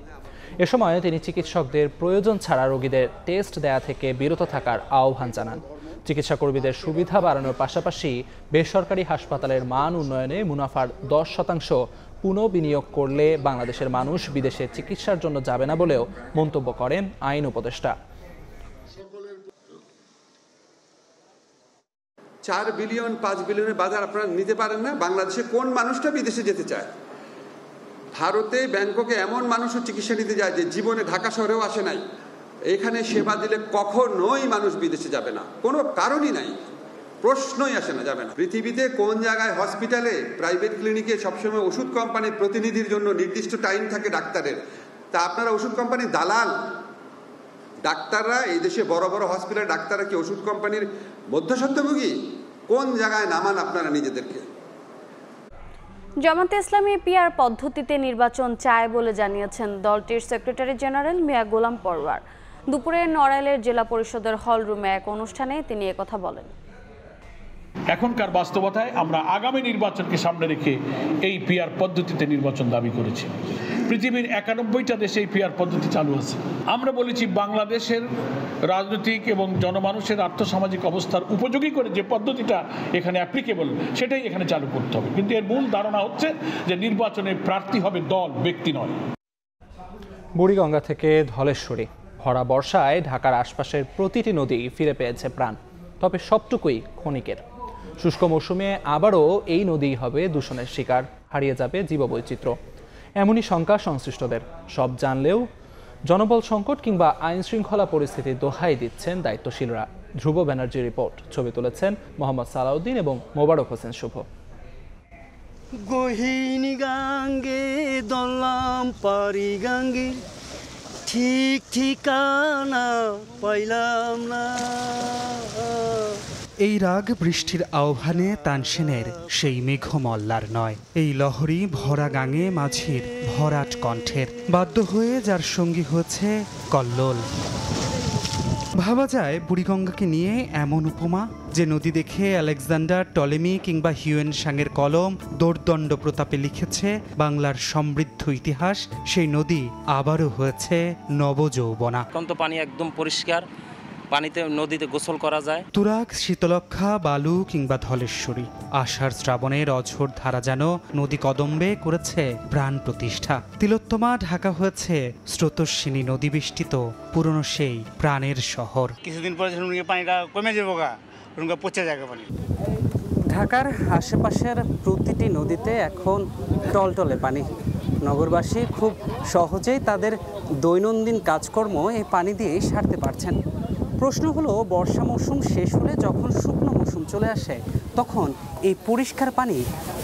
এ সময় তিনি চিকিৎসকদের প্রয়োজন ছাড়া রোগীদের টেস্ট দেয়া থেকে বিরত থাকার আহ্বান জানান। চিকিৎসা কর্মীদের সুবিধা বাড়ানোর পাশাপাশি বেসরকারি হাসপাতালের মান উন্নয়নে মুনাফার 10% পুনঃবিনিয়োগ করলে বাংলাদেশের মানুষ বিদেশে চিকিৎসার জন্য যাবে না বলেও মন্তব্য করেন আইন উপদেষ্টা। 4 বিলিয়ন 5 বিলিয়নের বাজার আপনারা নিতে পারেন না। বাংলাদেশে কোন মানুষটা বিদেশে যেতে চায়? ভারতে ব্যাংককে এমন মানুষও চিকিৎসা নিতে যায় যে জীবনে ঢাকা শহরেও আসে নাই। এখানে সেবা দিলে কখনোই মানুষ বিদেশে যাবে না, কোনো কারণই নাই। প্রশ্নই আসে না, যাবে না। পৃথিবীতে কোন জায়গায় হসপিটালে, প্রাইভেট ক্লিনিকে সবসময় ওষুধ কোম্পানির প্রতিনিধির জন্য নির্দিষ্ট টাইম থাকে ডাক্তারের, তা আপনারা ওষুধ কোম্পানির দালাল? ডাক্তাররা এই দেশে বড় বড় হসপিটালের ডাক্তাররা কি ওষুধ কোম্পানির মধ্যস্বত্বভোগী? কোন জায়গায় নামান আপনারা নিজেদেরকে? জামায়াতে ইসলামী পিআর পদ্ধতিতে নির্বাচন চায় বলে জানিয়েছেন দলটির সেক্রেটারি জেনারেল মিয়া গোলাম পরওয়ার। দুপুরে নড়াইলের জেলা পরিষদের হল রুমে এক অনুষ্ঠানে তিনি একথা বলেন। এখনকার বাস্তবতায় আমরা আগামী নির্বাচনকে সামনে রেখে এই পিআর পদ্ধতিতে নির্বাচন দাবি করেছি। পৃথিবীর 91টা দেশে এই পিআর পদ্ধতি চালু আছে। আমরা বলেছি বাংলাদেশের রাজনৈতিক এবং জনমানুষের আর্থসামাজিক অবস্থার উপযোগী করে যে পদ্ধতিটা এখানে অ্যাপ্লিকেবল সেটাই এখানে চালু করতে হবে। কিন্তু এর মূল ধারণা হচ্ছে যে নির্বাচনে প্রার্থী হবে দল, ব্যক্তি নয়। বুড়িগঙ্গা থেকে ধলেশ্বরী, ভরা বর্ষায় ঢাকার আশপাশের প্রতিটি নদী ফিরে পেয়েছে প্রাণ, তবে সবটুকুই ক্ষণিকের। শুষ্ক মৌসুমে আবারও এই নদী হবে দূষণের শিকার, হারিয়ে যাবে জীববৈচিত্র্য, এমনই শঙ্কা সংশ্লিষ্টদের। সব জানলেও জনবল সংকট কিংবা আইন শৃঙ্খলা পরিস্থিতির দোহাই দিচ্ছেন দায়িত্বশীলরা। ধ্রুব ব্যানার্জি রিপোর্ট, ছবি তুলেছেন মোহাম্মদ সালাউদ্দিন এবং মোবারক হোসেন শুভ। গহিনী গাঙ্গে দলাম পারি গাঙ্গে, ঠিক ঠিকানা পাইলাম না। এই রাগ বৃষ্টির আহ্বানে তানসেনের সেই মেঘমল্লার নয়, এই লহরী ভরা গাঙে মাঝির ভরাট কণ্ঠের, বাধ্য হয়ে যার সঙ্গী হচ্ছে কল্লোল। ভাবা যায় বুড়িগঙ্গাকে নিয়ে এমন উপমা, যে নদী দেখে আলেকজান্ডার, টলেমি কিংবা হিউয়েন সাংয়ের কলম দোর্দণ্ড প্রতাপে লিখেছে বাংলার সমৃদ্ধ ইতিহাস, সেই নদী আবারও হয়েছে নবযৌবনা। পানি একদম পরিষ্কার, পানিতে নদীতে গোসল করা যায়। তুরাগ, শীতলক্ষা, বালু কিংবা ধলেশ্বরী, আষাঢ় শ্রাবণের অঝোর ধারা যেন নদী কদম্বে করেছে প্রাণ প্রতিষ্ঠা। তিলোত্তমা ঢাকা হয়েছে স্রোতস্বিনী নদী বেষ্টিত পুরনো সেই প্রাণের শহর। কিছুদিন পরে পানিটা কমে যাবো, পচে যাবে পানি। ঢাকার আশেপাশের প্রতিটি নদীতে এখন টলটলে পানি। নগরবাসী খুব সহজেই তাদের দৈনন্দিন কাজকর্ম এই পানি দিয়েই সারতে পারছেন। প্রশ্ন হলো, বর্ষা মৌসুম শেষ হলে যখন শুকনো মৌসুম চলে আসে, তখন এই পরিষ্কার পানি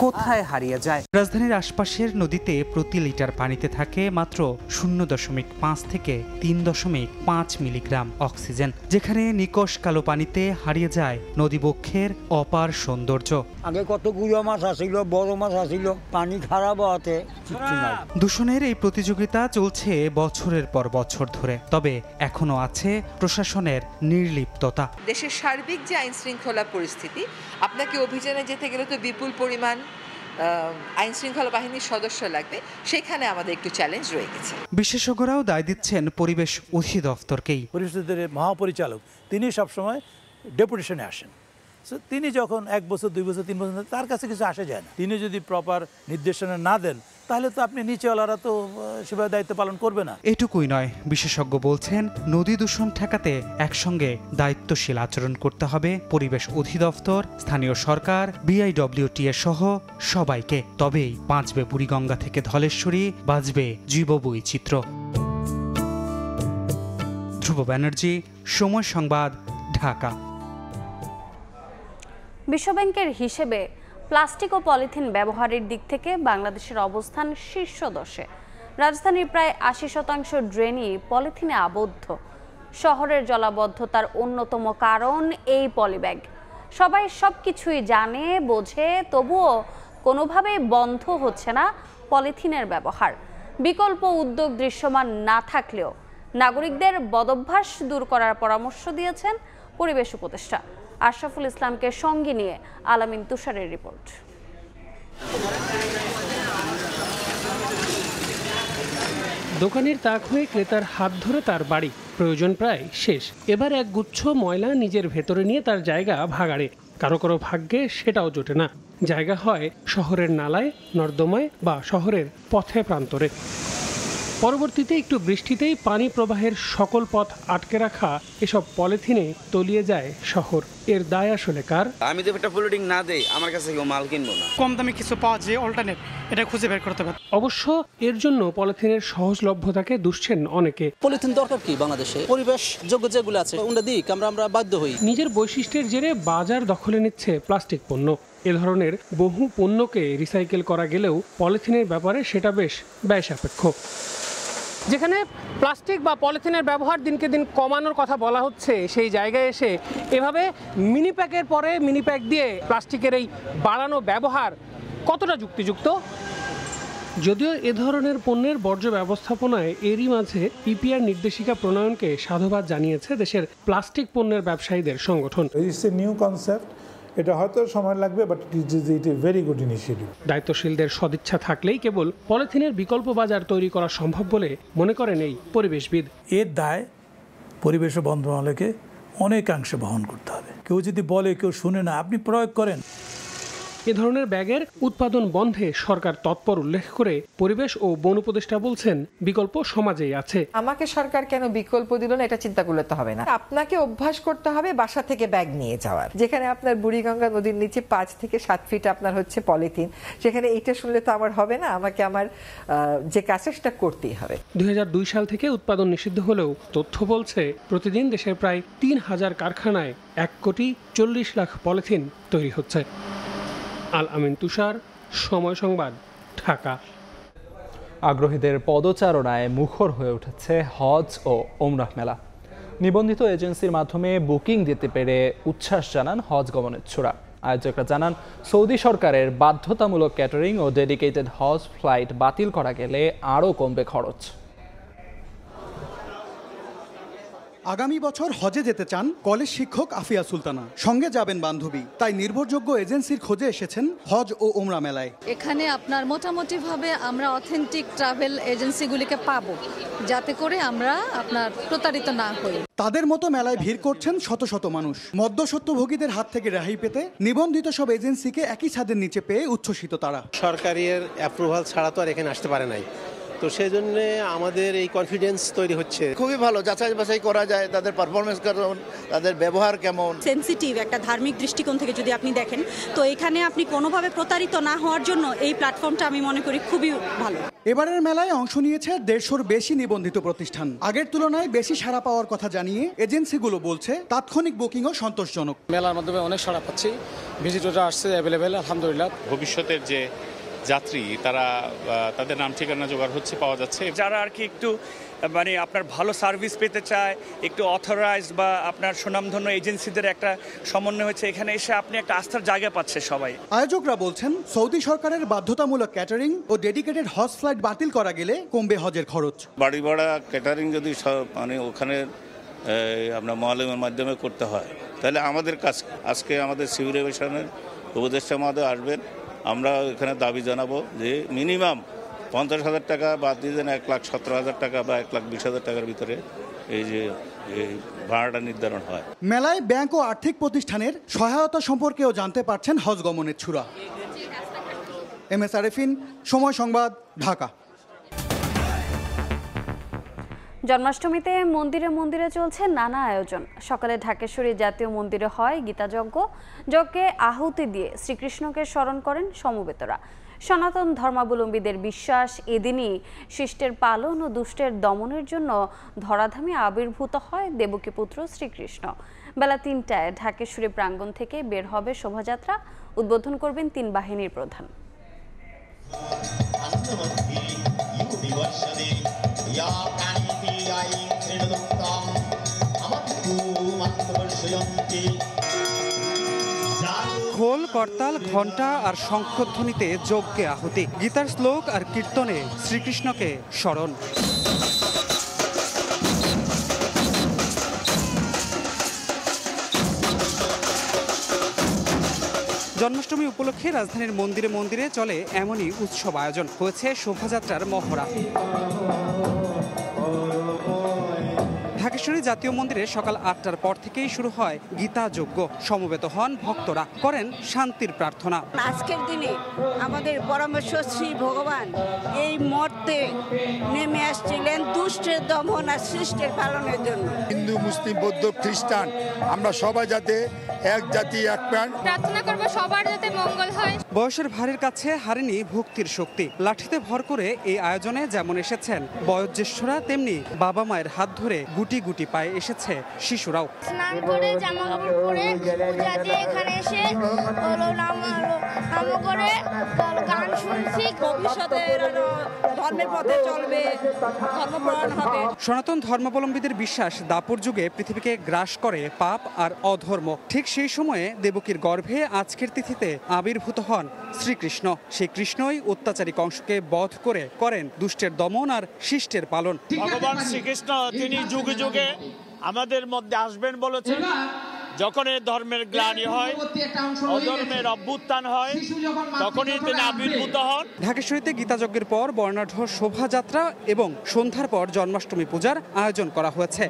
কোথায় হারিয়ে যায়? রাজধানীর আশপাশের নদীতে প্রতি লিটার পানিতে থাকে মাত্র 0.5 থেকে 3.5 মিলিগ্রাম অক্সিজেন, যেখানে নিকষ কালো পানিতে হারিয়ে যায় নদীবক্ষের অপার সৌন্দর্য। আগে কত গুঁড়ো মাছ আসিল, বড় মাছ আসিল, পানি খারাপ হতে কিছু নাই। দূষণের এই প্রতিযোগিতা চলছে বছরের পর বছর ধরে, তবে এখনো আছে প্রশাসনের নির্লিপ্ততা। দেশের সার্বিক যে আইন শৃঙ্খলা পরিস্থিতি, আপনাকে অভিযানে যেতে গেলে তো বিপুল পরিমাণ আইন শৃঙ্খলা বাহিনীর সদস্য লাগবে, সেখানে আমাদের একটু চ্যালেঞ্জ রয়ে গেছে। বিশেষজ্ঞরাও দায় দিচ্ছেন পরিবেশ অধিদপ্তরকেই। পরিস্থিতির মহাপরিচালক তিনি সবসময় ডেপুটেশনে আসেন, তিনি যখন 1 বছর 2 বছর 3 বছর তার কাছে কিছু আসে যায় না। তিনি যদি প্রপার নির্দেশনা না দেন, তাহলে তো আপনি নিচেওয়ালারা তো সেভাবে দায়িত্ব পালন করবে না। এটুকুই নয়, বিশেষজ্ঞ বলছেন নদী দূষণ ঠেকাতে একসঙ্গে দায়িত্বশীল আচরণ করতে হবে পরিবেশ অধিদপ্তর, স্থানীয় সরকার, BIWTA সহ সবাইকে। তবেই বাঁচবে বুড়িগঙ্গা থেকে ধলেশ্বরী, বাঁচবে জীববৈচিত্র্য। ধ্রুব ব্যানার্জি, সময় সংবাদ, ঢাকা। বিশ্বব্যাংকের হিসেবে প্লাস্টিক ও পলিথিন ব্যবহারের দিক থেকে বাংলাদেশের অবস্থান শীর্ষ 10-এ। রাজধানীর প্রায় 80% ড্রেনই পলিথিনে আবদ্ধ। শহরের জলাবদ্ধতার অন্যতম কারণ এই পলিব্যাগ। সবাই সবকিছুই জানে, বোঝে, তবুও কোনোভাবেই বন্ধ হচ্ছে না পলিথিনের ব্যবহার। বিকল্প উদ্যোগ দৃশ্যমান না থাকলেও নাগরিকদের বদভ্যাস দূর করার পরামর্শ দিয়েছেন পরিবেশ উপদেষ্টা। আশরাফুল ইসলামকে সঙ্গে নিয়ে আলামিন তুষারের রিপোর্ট। দোকানের তাক হয়ে ক্রেতার হাত ধরে তার বাড়ি, প্রয়োজন প্রায় শেষ। এবার এক গুচ্ছ ময়লা নিজের ভেতরে নিয়ে তার জায়গা ভাগাড়ে। কারো কারো ভাগ্যে সেটাও জোটে না, জায়গা হয় শহরের নালায়, নর্দমায় বা শহরের পথে প্রান্তরে। পরবর্তীতে একটু বৃষ্টিতেই পানি প্রবাহের সকল পথ আটকে রাখা এসব পলিথিনে তলিয়ে যায় শহর। এর দায় আসলে কার? আমি তো একটা পলিথিন না দেই, আমার কাছে কেউ মাল কিনবো না। কম দামে কিছু পাওয়া যায় অল্টারনেট, এটা খুঁজে বের করতে হবে। অবশ্য এর জন্য পলিথিনের সহজলভ্যতাকে দুষছেন অনেকে। পলিথিন দরকার কি বাংলাদেশে? পরিবেশ যোগ্য যেগুলো আছে ওটা দিক, আমরা বাধ্য হই। নিজের বৈশিষ্ট্যের জেরে বাজার দখলে নিচ্ছে প্লাস্টিক পণ্য। এ ধরনের বহু পণ্যকে রিসাইকেল করা গেলেও পলিথিনের ব্যাপারে সেটা বেশ ব্যয় সাপেক্ষ। যেখানে প্লাস্টিক বা পলিথিনের ব্যবহার দিনকে দিন কমানোর কথা বলা হচ্ছে, সেই জায়গায় এসে এভাবে মিনি প্যাকের পরে মিনি প্যাক দিয়ে প্লাস্টিকের এই বাড়ানো ব্যবহার কতটা যুক্তিযুক্ত? যদিও এ ধরনের পণ্যের বর্জ্য ব্যবস্থাপনায় এরই মাঝে ইপিআর নির্দেশিকা প্রণয়নকে সাধুবাদ জানিয়েছে দেশের প্লাস্টিক পণ্যের ব্যবসায়ীদের সংগঠন। ইটস এ নিউ কনসেপ্ট, এটা হয়তো সময় লাগবে, but it is a very good initiative. দায়িত্বশীলদের সদিচ্ছা থাকলেই কেবল পলিথিনের বিকল্প বাজার তৈরি করা সম্ভব বলে মনে করেন এই পরিবেশবিদ। এর দায় পরিবেশ ও বন মন্ত্রণালয়কে অনেকাংশে বহন করতে হবে। কেউ যদি বলে, কেউ শুনে না, আপনি প্রয়োগ করেন। এ ধরনের ব্যাগের উৎপাদন বন্ধে সরকার তৎপর উল্লেখ করে পরিবেশ ও বন উপদেষ্টা বলছেন বিকল্প সমাজেই আছে। আমাকে সরকার কেন বিকল্প দিল না এটা চিন্তা করলে তো হবে না। আপনাকে অভ্যাস করতে হবে বাসা থেকে ব্যাগ নিয়ে যাওয়ার। যেখানে আপনার বুড়িগঙ্গা নদীর নিচে 5 থেকে 7 ফিট আপনার হচ্ছে পলিথিন, সেখানে এইটা শুনলে তো আমার হবে না। আমাকে আমার যে কাজটা সেটা করতেই হবে। 2002 সাল থেকে উৎপাদন নিষিদ্ধ হলেও তথ্য বলছে প্রতিদিন দেশের প্রায় 3000 কারখানায় 1,40,00,000 পলিথিন তৈরি হচ্ছে। আল আমিন তুষার, সময় সংবাদ, ঢাকা। আগ্রহীদের পদচারণায় মুখর হয়ে উঠেছে হজ ও ওমরাহ মেলা। নিবন্ধিত এজেন্সির মাধ্যমে বুকিং দিতে পেরে উচ্ছ্বাস জানান হজ গমনেচ্ছুরা। আয়োজকরা জানান, সৌদি সরকারের বাধ্যতামূলক ক্যাটারিং ও ডেডিকেটেড হজ ফ্লাইট বাতিল করা গেলে আরও কমবে খরচ। আগামী বছর হজে যেতে চান কলেজ শিক্ষক আফিয়া সুলতানা, সঙ্গে যাবেন বান্ধবী। তাই নির্ভরযোগ্য এজেন্সির খোঁজে এসেছেন হজ ও ওমরা মেলায়। এখানে আপনার মোটামুটিভাবে আমরা অথেন্টিক ট্রাভেল এজেন্সিগুলিকে পাবো, যাতে করে আমরা আপনার প্রতারিত না হই। তাদের মতো মেলায় ভিড় করছেন শত শত মানুষ। মধ্যস্বত্বভোগীদের হাত থেকে রেহাই পেতে নিবন্ধিত সব এজেন্সিকে একই ছাদের নিচে পেয়ে উচ্ছ্বসিত তারা। সরকারের অ্যাপ্রুভাল ছাড়া তো আর এখানে আসতে পারে নাই, তো সেই জন্য আমাদের এই কনফিডেন্স তৈরি হচ্ছে। খুবই ভালো, যাচাই বাছাই করা যায় তাদের পারফরমেন্স কেমন, তাদের ব্যবহার কেমন। সেনসিটিভ একটা ধার্মিক দৃষ্টিকোণ থেকে যদি আপনি দেখেন, তো এখানে আপনি কোনোভাবে প্রতারিত না হওয়ার জন্য এই প্ল্যাটফর্মটা আমি মনে করি খুবই ভালো। এবারের মেলায় অংশ নিয়েছে 150-র বেশি নিবন্ধিত প্রতিষ্ঠান। আগের তুলনায় বেশি সাড়া পাওয়ার কথা জানিয়ে এজেন্সিগুলো বলছে তাৎক্ষণিক বুকিংও সন্তোষজনক। মেলার মাধ্যমে অনেক সাড়া পাচ্ছি, ভিজিটররা আসছে অ্যাভেলেবেল, আলহামদুলিল্লাহ। ভবিষ্যতের যে যাত্রী তারা তাদের নাম ঠিকানা জোগাড় হচ্ছে, পাওয়া যাচ্ছে। যারা আর কি একটু মানে আপনার ভালো সার্ভিস পেতে চায়, একটু অথরাইজড বা আপনার সুনামধন্য এজেন্সিদের একটা সমন্বয় হচ্ছে, এখানে এসে আপনি একটা আস্থার জায়গা পাচ্ছে সবাই। আয়োজকরা বলছেন, সৌদি সরকারের বাধ্যতামূলক ক্যাটারিং ও ডেডিকেটেড হজ ফ্লাইট বাতিল করা গেলে কমবে হজের খরচ। বাড়ি ভাড়া ক্যাটারিং যদি মানে ওখানে আপনার মহালমের মাধ্যমে করতে হয়, তাহলে আমাদের কাজ আজকে আমাদের সিভিল এভিয়েশনের উপদেষ্টা মহোদয় আসবেন, আমরা এখানে দাবি জানাবো যে মিনিমাম 50,000 টাকা বাদ দিয়ে দেন 1,17,000 টাকা বা 1,20,000 টাকার ভিতরে এই যে ভাড়াটা নির্ধারণ হয়। মেলায় ব্যাংক ও আর্থিক প্রতিষ্ঠানের সহায়তা সম্পর্কেও জানতে পারছেন হজ গমনেচ্ছুরা। MS আরেফিন, সময় সংবাদ, ঢাকা। জন্মাষ্টমীতে মন্দিরে মন্দিরে চলছে নানা আয়োজন। সকালে ঢাকেশ্বরী জাতীয় মন্দিরে হয় গীতাযজ্ঞ। যজ্ঞে আহুতি দিয়ে শ্রীকৃষ্ণকে স্মরণ করেন সমবেতরা। সনাতন ধর্মাবলম্বীদের বিশ্বাস, এদিনই শিষ্টের পালন ও দুষ্টের দমনের জন্য ধরাধামে আবির্ভূত হয় দেবকীপুত্র শ্রীকৃষ্ণ। বেলা 3টায় ঢাকেশ্বরী প্রাঙ্গণ থেকে বের হবে শোভাযাত্রা। উদ্বোধন করবেন 3 বাহিনীর প্রধান। খোল, করতাল, ঘণ্টা আর শঙ্খধ্বনিতে যজ্ঞে আহুতি, গীতার শ্লোক আর কীর্তনে শ্রীকৃষ্ণকে স্মরণ। জন্মাষ্টমী উপলক্ষে রাজধানীর মন্দিরে মন্দিরে চলে এমনই উৎসব আয়োজন। হয়েছে শোভাযাত্রার মহড়া। ঢাকেশ্বরী ঢাকেশ্বরী জাতীয় মন্দিরে সকাল 8টার পর থেকেই শুরু হয় গীতা যজ্ঞ। সমবেত হন ভক্তরা, করেন শান্তির প্রার্থনা। আজকের দিনে আমাদের পরমেশ্বর শ্রী ভগবান এই মর্তে নেমে আসছিলেন দুষ্টের দমন আর সৃষ্টির পালনের জন্য। হিন্দু, মুসলিম, বৌদ্ধ, খ্রিস্টান আমরা সবাই যাতে এক জাতি এক প্রাণ। প্রার্থনা করব সবার যাতে মঙ্গল হয়। বয়সের ভারের কাছে হারেনি ভক্তির শক্তি। লাঠিতে ভর করে এই আয়োজনে যেমন এসেছেন বয়োজ্যেষ্ঠরা, তেমনি বাবা মায়ের হাত ধরে গুটি গুটি পায়ে এসেছে শিশুরাও। স্নান করে জামা কাপড় পরে পূজা দিয়ে এখানে এসে হলো নাম করে গান শুনছি। ভবিষ্যতে ধর্মের পথে চলবে, ধর্মপ্রাণ হবে। সনাতন ধর্মাবলম্বীদের বিশ্বাস দাপর যুগে পৃথিবীকে গ্রাস করে পাপ আর অধর্ম। ঠিক সেই সময়ে দেবকীর গর্ভে আজকের তিথিতে আবির্ভূত হন শ্রীকৃষ্ণ। সেই কৃষ্ণই অত্যাচারী কংসকে বধ করে করেন দুষ্টের দমন আর শিষ্টের পালন। ভগবান শ্রীকৃষ্ণ তিনি যুগে যুগে আমাদের মধ্যে আসবেন বলেছেন। যখন এই ধর্মের গ্লানি হয়, অধর্মের অভ্যুত্থান হয়, তখনই তিনি আবির্ভূত হন। ঢাকেশ্বরীতে গীতাযজ্ঞের পর বর্ণাঢ্য শোভাযাত্রা এবং সন্ধ্যার পর জন্মাষ্টমী পূজার আয়োজন করা হয়েছে।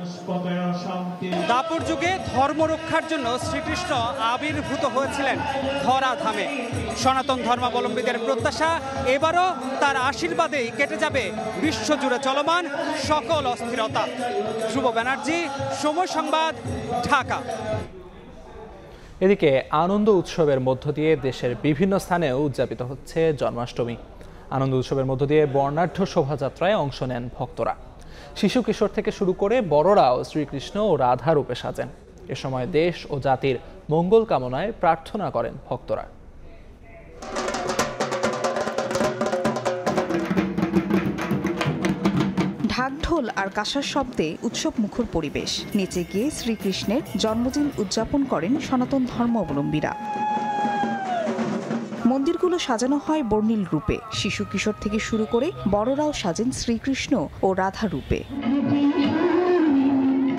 দাপর যুগে ধর্ম রক্ষার জন্য শ্রীকৃষ্ণ আবির্ভূত হয়েছিলেন ধরাধামে। সনাতন ধর্মাবলম্বীদের প্রত্যাশা এবারও তার আশীর্বাদেই কেটে যাবে বিশ্বজুড়ে চলমান সকল অস্থিরতা। ধ্রুব ব্যানার্জি, সময় সংবাদ, ঢাকা। এদিকে আনন্দ উৎসবের মধ্য দিয়ে দেশের বিভিন্ন স্থানেও উদযাপিত হচ্ছে জন্মাষ্টমী। আনন্দ উৎসবের মধ্য দিয়ে বর্ণাঢ্য শোভাযাত্রায় অংশ নেন ভক্তরা। শিশু কিশোর থেকে শুরু করে বড়রাও শ্রীকৃষ্ণ ও রাধা রূপে সাজেন। এ সময় দেশ ও জাতির মঙ্গল কামনায় প্রার্থনা করেন ভক্তরা। ঢাকঢোল আর কাঁসার শব্দে উৎসব মুখর পরিবেশ। নেচে গিয়ে শ্রীকৃষ্ণের জন্মদিন উদযাপন করেন সনাতন ধর্মাবলম্বীরা। মন্দিরগুলো সাজানো হয় বর্ণিল রূপে। শিশু কিশোর থেকে শুরু করে বড়রাও সাজেন শ্রীকৃষ্ণ ও রাধা রূপে।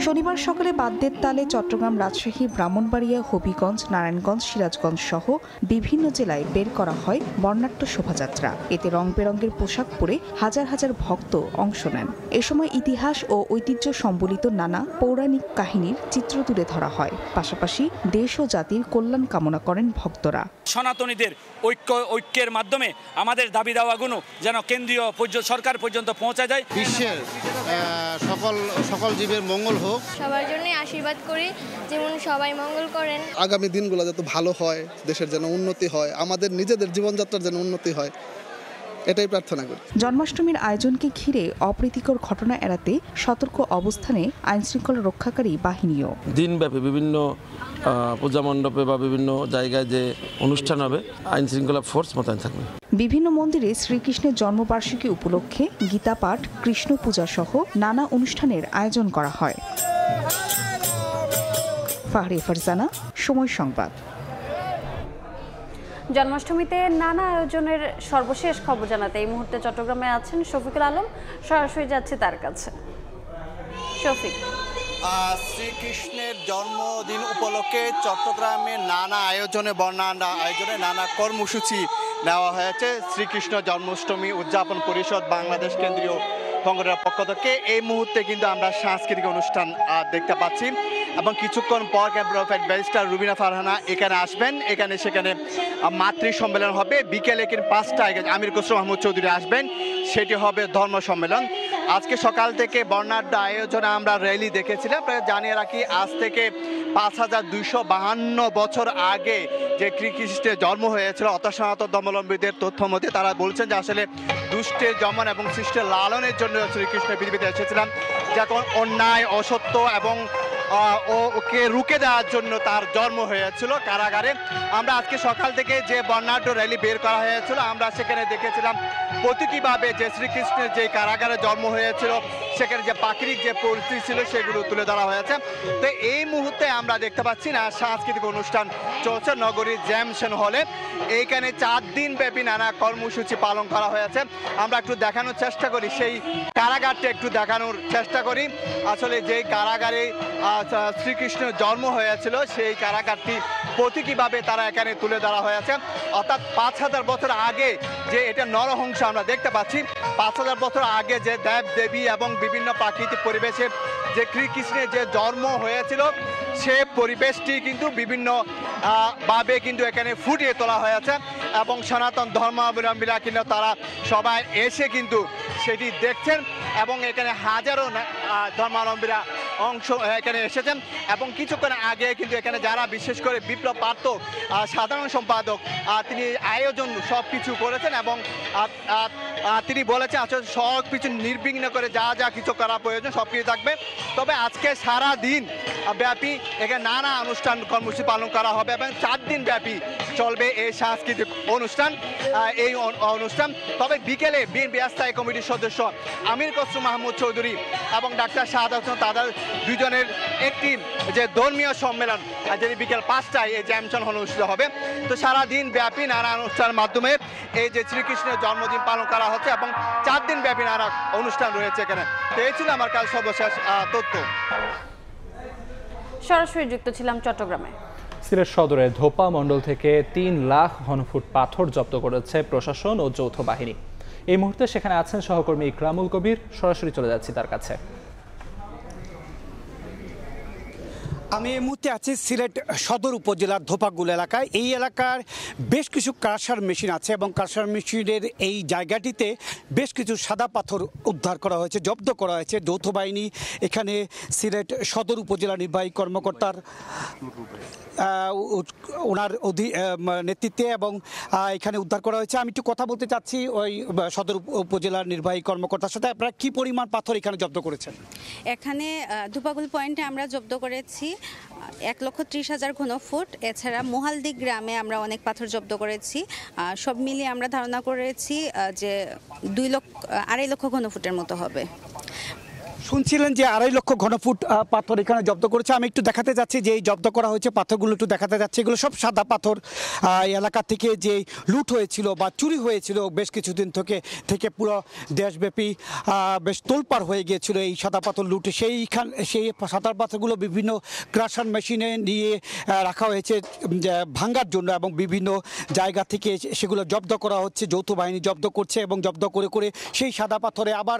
শনিবার সকালে বাদ্যের তালে চট্টগ্রাম, রাজশাহী, ব্রাহ্মণবাড়িয়া, হবিগঞ্জ, নারায়ণগঞ্জ, সিরাজগঞ্জ সহ বিভিন্ন জেলায় বের করা হয় বর্ণাঢ্য শোভাযাত্রা। এতে রং বেরঙের পোশাক পরে হাজার হাজার ভক্ত অংশ নেন। এ সময় ইতিহাস ও ঐতিহ্য সম্বলিত নানা পৌরাণিক কাহিনীর চিত্র তুলে ধরা হয়। পাশাপাশি দেশ ও জাতির কল্যাণ কামনা করেন ভক্তরা। সনাতনীদের ঐক্যের মাধ্যমে আমাদের দাবি দাওয়াগুলো যেন কেন্দ্রীয় সরকার পর্যন্ত পৌঁছা যায়। বিশ্বের সকল জীবের মঙ্গল হোক, সবার জন্য আশীর্বাদ করি যেমন সবাই মঙ্গল করেন। আগামী দিনগুলো যাতে ভালো হয়, দেশের যেন উন্নতি হয়, আমাদের নিজেদের জীবনযাত্রার যেন উন্নতি হয়, এটাই প্রার্থনা করি। জন্মাষ্টমীর আয়োজনকে ঘিরে অপ্রীতিকর ঘটনা এড়াতে সতর্ক অবস্থানে আইনশৃঙ্খলা রক্ষাকারী বাহিনীও। দিনব্যাপী বিভিন্ন পূজা মণ্ডপে বা বিভিন্ন জায়গায় যে অনুষ্ঠান হবে, আইনশৃঙ্খলা ফোর্স মোতায়েন থাকবে। বিভিন্ন মন্দিরে শ্রীকৃষ্ণের জন্মবার্ষিকী উপলক্ষে গীতা পাঠ, কৃষ্ণ পূজা সহ নানা অনুষ্ঠানের আয়োজন করা হয়। ফাহরি ফারজানা, সময় সংবাদ। জন্মাষ্টমীতে নানা আয়োজনের সর্বশেষ খবর জানাতে এই মুহূর্তে চট্টগ্রামে আছেন শফিকুল আলম। সরাসরি যাচ্ছে তার কাছে। শফিক, শ্রীকৃষ্ণের জন্মদিন উপলক্ষে চট্টগ্রামে নানা আয়োজনে নানা কর্মসূচি নেওয়া হয়েছে। শ্রীকৃষ্ণ জন্মাষ্টমী উদযাপন পরিষদ বাংলাদেশ কেন্দ্রীয় সংগঠনের পক্ষ থেকে এই মুহূর্তে কিন্তু আমরা সাংস্কৃতিক অনুষ্ঠান দেখতে পাচ্ছি এবং কিছুক্ষণ পর ব্যারিস্টার রুবিনা ফারহানা এখানে আসবেন। সেখানে মাতৃ সম্মেলন হবে। বিকেলে কিন্তু 5টায় আমির খসরু মাহমুদ চৌধুরী আসবেন, সেটি হবে ধর্ম সম্মেলন। আজকে সকাল থেকে বর্ণাঢ্য আয়োজনে আমরা র্যালি দেখেছিলাম। জানিয়ে রাখি, আজ থেকে 5252 বছর আগে যে শ্রীকৃষ্ণের জন্ম হয়েছিল, সনাতন ধর্মাবলম্বীদের তথ্য মতে তারা বলছেন যে আসলে দুষ্টের দমন এবং সৃষ্টের লালনের জন্য শ্রীকৃষ্ণ পৃথিবীতে এসেছিলাম, যখন অন্যায়, অসত্য এবং ওকে রুখে দেওয়ার জন্য তার জন্ম হয়েছিল কারাগারে। আমরা আজকে সকাল থেকে যে বর্ণাঢ্য র্যালি বের করা হয়েছিল, আমরা সেখানে দেখেছিলাম প্রতীকীভাবে যে শ্রীকৃষ্ণের যে কারাগারে জন্ম হয়েছিল, সেখানে যে প্রাকৃতিক যে পরিস্থিতি ছিল সেগুলো তুলে ধরা হয়েছে। তো এই মুহূর্তে আমরা দেখতে পাচ্ছি না সাংস্কৃতিক অনুষ্ঠান চলছে নগরীর জ্যামসন হলে। এইখানে 4 দিন ব্যাপী নানা কর্মসূচি পালন করা হয়েছে। আমরা একটু দেখানোর চেষ্টা করি, সেই কারাগারটা একটু দেখানোর চেষ্টা করি। আসলে যেই কারাগারে শ্রীকৃষ্ণের জন্ম হয়েছিল, সেই কারাগারটি প্রতীকীভাবে তারা এখানে তুলে ধরা হয়েছে। অর্থাৎ 5000 বছর আগে যে এটা নরহংস আমরা দেখতে পাচ্ছি, 5000 বছর আগে যে দেব দেবী এবং বিভিন্ন প্রাকৃতিক পরিবেশে যে শ্রীকৃষ্ণের যে জন্ম হয়েছিল সে পরিবেশটি কিন্তু বিভিন্ন ভাবে কিন্তু এখানে ফুটিয়ে তোলা হয়েছে এবং সনাতন ধর্মাবলম্বীরা কিন্তু তারা সবাই এসে কিন্তু সেটি দেখছেন এবং এখানে হাজারো ধর্মাবলম্বীরা অংশ এখানে এসেছেন এবং কিছুক্ষণ আগে কিন্তু এখানে যারা বিশেষ করে বিপ্লব পার্থ সাধারণ সম্পাদক তিনি আয়োজন সব কিছু করেছেন এবং তিনি বলেছেন আসলে সব কিছু নির্বিঘ্ন করে যা যা কিছু করা প্রয়োজন সব কিছু থাকবে। তবে আজকে সারা দিন ব্যাপী এখানে নানা অনুষ্ঠান কর্মসূচি পালন করা হবে এবং 4 দিন ব্যাপী চলবে এই সাংস্কৃতিক অনুষ্ঠান তবে বিকেলে বিএনপি স্থায়ী কমিটির সদস্য আমির খসরু মাহমুদ চৌধুরী এবং ডাক্তার শাহাদ হোসেন তাদের দুজনের একটি যে ধর্মীয় সম্মেলন যেটি বিকেল 5টায় এই জ্যামশন হল অনুষ্ঠিত হবে। তো সারাদিন ব্যাপী নানা অনুষ্ঠানের মাধ্যমে এই যে শ্রীকৃষ্ণের জন্মদিন পালন করা হচ্ছে এবং 4 দিন ব্যাপী নানা অনুষ্ঠান রয়েছে এখানে। তো এই ছিল আমার কাছে সর্বশেষ তথ্য। সরাসরি যুক্ত ছিলাম চট্টগ্রামে। সিলেট সদরের ধোপা মণ্ডল থেকে 3 লাখ ঘনফুট পাথর জব্দ করেছে প্রশাসন ও যৌথ বাহিনী। এই মুহূর্তে সেখানে আছেন সহকর্মী ইকরামুল কবির, সরাসরি চলে যাচ্ছি তার কাছে। আমি এই মুহূর্তে আছি সিলেট সদর উপজেলার ধোপাগুল এলাকায়। এই এলাকার বেশ কিছু ক্রাশার মেশিন আছে এবং ক্রাশার মেশিনের এই জায়গাটিতে বেশ কিছু সাদা পাথর উদ্ধার করা হয়েছে, জব্দ করা হয়েছে। যৌথ বাহিনী এখানে সিলেট সদর উপজেলা নির্বাহী কর্মকর্তার ওনার নেতৃত্বে এবং এখানে উদ্ধার করা হয়েছে। আমি একটু কথা বলতে চাচ্ছি ওই সদর উপজেলার নির্বাহী কর্মকর্তার সাথে। আপনারা কি পরিমাণ পাথর এখানে জব্দ করেছেন? এখানে ধোপাগুল পয়েন্টে আমরা জব্দ করেছি 1,30,000 ঘনফুট। এছাড়া মোহালদি গ্রামে আমরা অনেক পাথর জব্দ করেছি। সব মিলিয়ে আমরা ধারণা করেছি যে 2,5 লক্ষ ঘনফুটের মতো হবে। শুনছিলেন যে 2.5 লক্ষ ঘনফুট পাথর এখানে জব্দ করেছে। আমি একটু দেখাতে যাচ্ছি যে এই জব্দ করা হয়েছে পাথরগুলো একটু দেখাতে যাচ্ছে। এগুলো সব সাদা পাথর। এলাকা থেকে যে লুট হয়েছিল বা চুরি হয়েছিল বেশ কিছুদিন থেকে পুরো দেশব্যাপী বেশ তোলপাড় হয়ে গিয়েছিল এই সাদা পাথর লুটে। সেই সাদা পাথরগুলো বিভিন্ন ক্রাশার মেশিনে নিয়ে রাখা হয়েছে ভাঙার জন্য এবং বিভিন্ন জায়গা থেকে সেগুলো জব্দ করা হচ্ছে। যৌথ বাহিনী জব্দ করছে এবং জব্দ করে সেই সাদা পাথরে আবার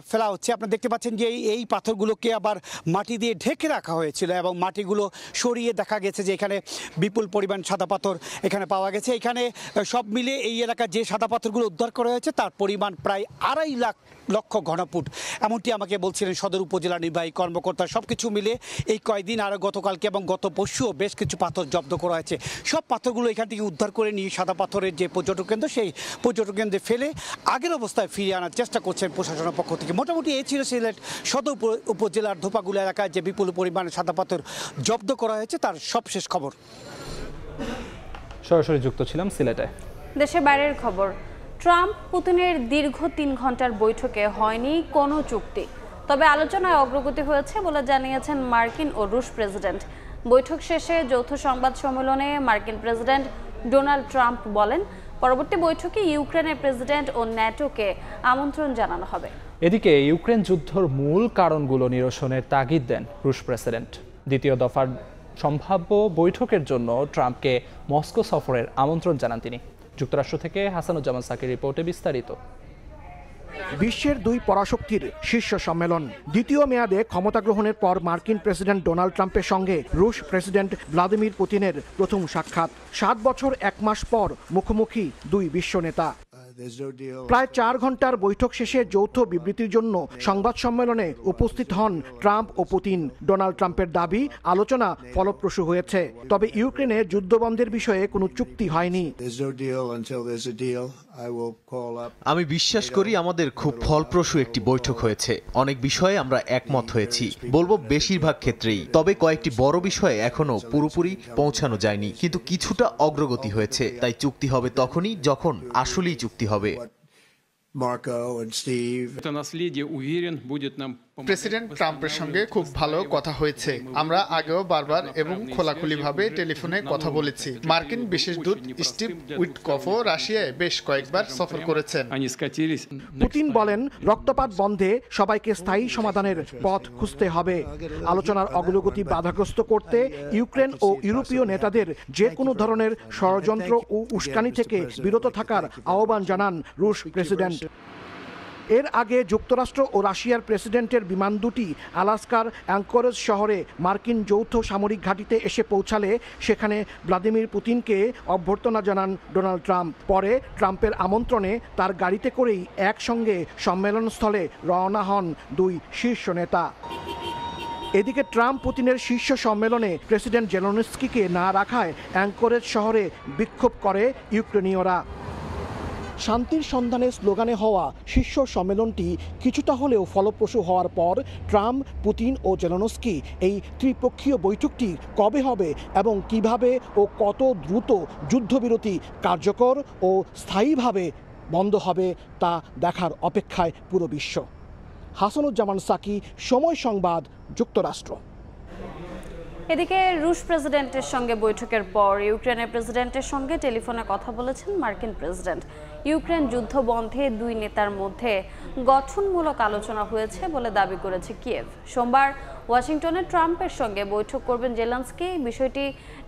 ফেলা হচ্ছে। আপনারা দেখতে পাচ্ছেন যে এই পাথরগুলোকে আবার মাটি দিয়ে ঢেকে রাখা হয়েছিল এবং মাটিগুলো সরিয়ে দেখা গেছে যে এখানে বিপুল পরিমাণ সাদা পাথর এখানে পাওয়া গেছে। এখানে সব মিলে এই এলাকার যে সাদা পাথরগুলো উদ্ধার করা হয়েছে তার পরিমাণ প্রায় 2.5 লক্ষ ঘনফুট, এমনটি আমাকে বলছিলেন সদর উপজেলা নির্বাহী কর্মকর্তা। সব কিছু মিলে এই কয়েকদিন আর গতকালকে এবং গত পরশুও বেশ কিছু পাথর জব্দ করা হয়েছে। সব পাথরগুলো এখান থেকে উদ্ধার করে নিয়ে সাদা পাথরের যে পর্যটক কেন্দ্র সেই পর্যটক কেন্দ্রে ফেলে আগের অবস্থায় ফিরিয়ে আনার চেষ্টা করছেন প্রশাসনের পক্ষ থেকে। মোটামুটি এই ছিল সিলেট সদর উপজেলার ধোপাগুল এলাকায় যে বিপুল পরিমাণে সাদা পাথর জব্দ করা হয়েছে তার সবশেষ খবর। সরাসরি যুক্ত ছিলাম সিলেটে। দেশের বাইরের খবর। ট্রাম্প পুতিনের দীর্ঘ 3 ঘন্টার বৈঠকে হয়নি কোনো চুক্তি, তবে আলোচনায় অগ্রগতি হয়েছে বলে জানিয়েছেন মার্কিন ও রুশ প্রেসিডেন্ট। বৈঠক শেষে যৌথ সংবাদ সম্মেলনে মার্কিন প্রেসিডেন্ট ডোনাল্ড ট্রাম্প বলেন, পরবর্তী বৈঠকে ইউক্রেনের প্রেসিডেন্ট ও ন্যাটোকে আমন্ত্রণ জানানো হবে। এদিকে ইউক্রেন যুদ্ধের মূল কারণগুলো নিরসনের তাগিদ দেন রুশ প্রেসিডেন্ট। দ্বিতীয় দফার সম্ভাব্য বৈঠকের জন্য ট্রাম্পকে মস্কো সফরের আমন্ত্রণ জানান তিনি। যুক্তরাষ্ট্র থেকে হাসানুজ্জামান সাকির রিপোর্টে বিস্তারিত। বিশ্বের 2 পরাশক্তির শীর্ষ সম্মেলন। দ্বিতীয় মেয়াদে ক্ষমতা গ্রহণের পর মার্কিন প্রেসিডেন্ট ডোনাল্ড ট্রাম্পের সঙ্গে রুশ প্রেসিডেন্ট ভ্লাদিমির পুতিনের প্রথম সাক্ষাৎ। 7 বছর 1 মাস পর মুখোমুখি 2 বিশ্ব নেতা। প্রায় 4 ঘন্টার বৈঠক শেষে যৌথ বিবৃতির জন্য সংবাদ সম্মেলনে উপস্থিত হন ট্রাম্প ও পুতিন। ডোনাল্ড ট্রাম্পের দাবি আলোচনা ফলপ্রসূ হয়েছে, তবে ইউক্রেনে যুদ্ধবন্ধের বিষয়ে কোনো চুক্তি হয়নি। আমি বিশ্বাস করি আমাদের খুব ফলপ্রসূ একটি বৈঠক হয়েছে। অনেক বিষয়ে আমরা একমত হয়েছি, বলবো বেশিরভাগ ক্ষেত্রেই। তবে কয়েকটি বড় বিষয়ে এখনো পুরোপুরি পৌঁছানো যায়নি, কিন্তু কিছুটা অগ্রগতি হয়েছে। তাই চুক্তি হবে তখনই যখন আসলেই চুক্তি হবে। প্রেসিডেন্ট ট্রাম্পের সঙ্গে খুব ভালো কথা হয়েছে। আমরা আগেও বারবার এবং খোলাখুলিভাবে টেলিফোনে কথা বলেছি। মার্কিন বিশেষ দূত স্টিভ উইটকফও রাশিয়ায় বেশ কয়েকবার সফর করেছেন। পুতিন বলেন, রক্তপাত বন্ধে সবাইকে স্থায়ী সমাধানের পথ খুঁজতে হবে। আলোচনার অগ্রগতি বাধাগ্রস্ত করতে ইউক্রেন ও ইউরোপীয় নেতাদের যে কোনো ধরনের ষড়যন্ত্র ও উস্কানি থেকে বিরত থাকার আহ্বান জানান রুশ প্রেসিডেন্ট। এর আগে যুক্তরাষ্ট্র ও রাশিয়ার প্রেসিডেন্টের বিমান দুটি আলাস্কার অ্যাঙ্করেজ শহরে মার্কিন যৌথ সামরিক ঘাঁটিতে এসে পৌঁছালে সেখানে ভ্লাদিমির পুতিনকে অভ্যর্থনা জানান ডোনাল্ড ট্রাম্প। পরে ট্রাম্পের আমন্ত্রণে তার গাড়িতে করেই একসঙ্গে সম্মেলনস্থলে রওনা হন দুই শীর্ষ নেতা। এদিকে ট্রাম্প পুতিনের শীর্ষ সম্মেলনে প্রেসিডেন্ট জেলেনস্কিকে না রাখায় অ্যাঙ্করেজ শহরে বিক্ষোভ করে ইউক্রেনীয়রা। শান্তির সন্ধানে স্লোগানে হওয়া শীর্ষ সম্মেলনটি কিছুটা হলেও ফলপ্রসূ হওয়ার পর ট্রাম্প, পুতিন ও জেলেনস্কি এই ত্রিপক্ষীয় বৈঠকটি কবে হবে এবং কিভাবে ও কত দ্রুত যুদ্ধবিরতি কার্যকর ও স্থায়ীভাবে বন্ধ হবে তা দেখার অপেক্ষায় পুরো বিশ্ব। হাসানুজ্জামান সাকি, সময় সংবাদ, যুক্তরাষ্ট্র। এদিকে রুশ প্রেসিডেন্টের সঙ্গে বৈঠকের পর ইউক্রেনের প্রেসিডেন্টের সঙ্গে টেলিফোনে কথা বলেছেন মার্কিন প্রেসিডেন্ট। ইউক্রেন যুদ্ধ বন্ধে দুই নেতার মধ্যে গঠনমূলক আলোচনা হয়েছে বলে দাবি করেছে কিয়েভ। সোমবার ওয়াশিংটনে ট্রাম্পের সঙ্গে বৈঠক করবেন জেলেনস্কি। বিষয়টি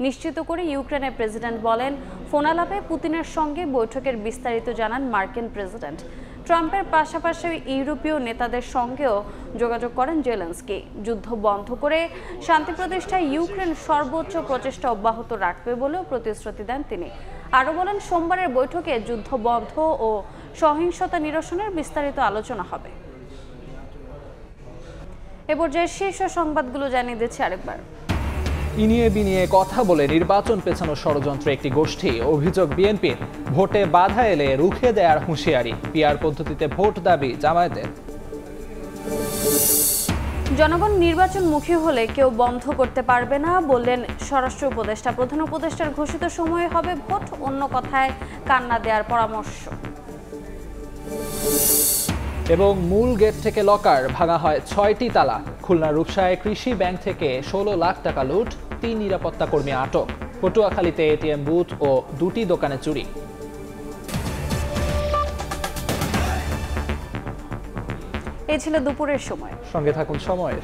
নিশ্চিত করে ইউক্রেনের প্রেসিডেন্ট বলেন, ফোনালাপে পুতিনের সঙ্গে বৈঠকের বিস্তারিত জানান মার্কিন প্রেসিডেন্ট। ট্রাম্পের পাশাপাশি ইউরোপীয় নেতাদের সঙ্গেও যোগাযোগ করেন জেলেনস্কি। যুদ্ধ বন্ধ করে শান্তি প্রতিষ্ঠায় ইউক্রেন সর্বোচ্চ প্রচেষ্টা অব্যাহত রাখবে বলেও প্রতিশ্রুতি দেন তিনি। আরও বলেন, সোমবারের বৈঠকে যুদ্ধ বন্ধ ও সহিংসতা নিরসনের বিস্তারিত আলোচনা হবে। এ পর্যায়ে শীর্ষ সংবাদগুলো জানিয়ে দিচ্ছি আরেকবার। ইনিয়ে বিনিয়ে কথা বলে নির্বাচন পেছানোর ষড়যন্ত্র একটি গোষ্ঠী। অভিযোগ বিএনপির। ভোটে বাধা এলে রুখে দেওয়ার হুঁশিয়ারি। পিআর পদ্ধতিতে ভোট দাবি জামায়াতের। জনগণ নির্বাচনমুখী হলে কেউ বন্ধ করতে পারবে না বললেন স্বরাষ্ট্র উপদেষ্টা। প্রধান উপদেষ্টার ঘোষিত সময়ে হবে ভোট, অন্য কথায় কান্না দেওয়ার পরামর্শ। এবং মূল গেট থেকে লকার ভাঙা হয় 6টি তালা। খুলনা রূপসায় কৃষি ব্যাংক থেকে 16 লাখ টাকা লুট, 3 নিরাপত্তা কর্মী আটক। পটুয়াখালীতে এটিএম বুথ ও 2টি দোকানে চুরি। এই ছিল দুপুরের সময়। সঙ্গে থাকুন সময়ের।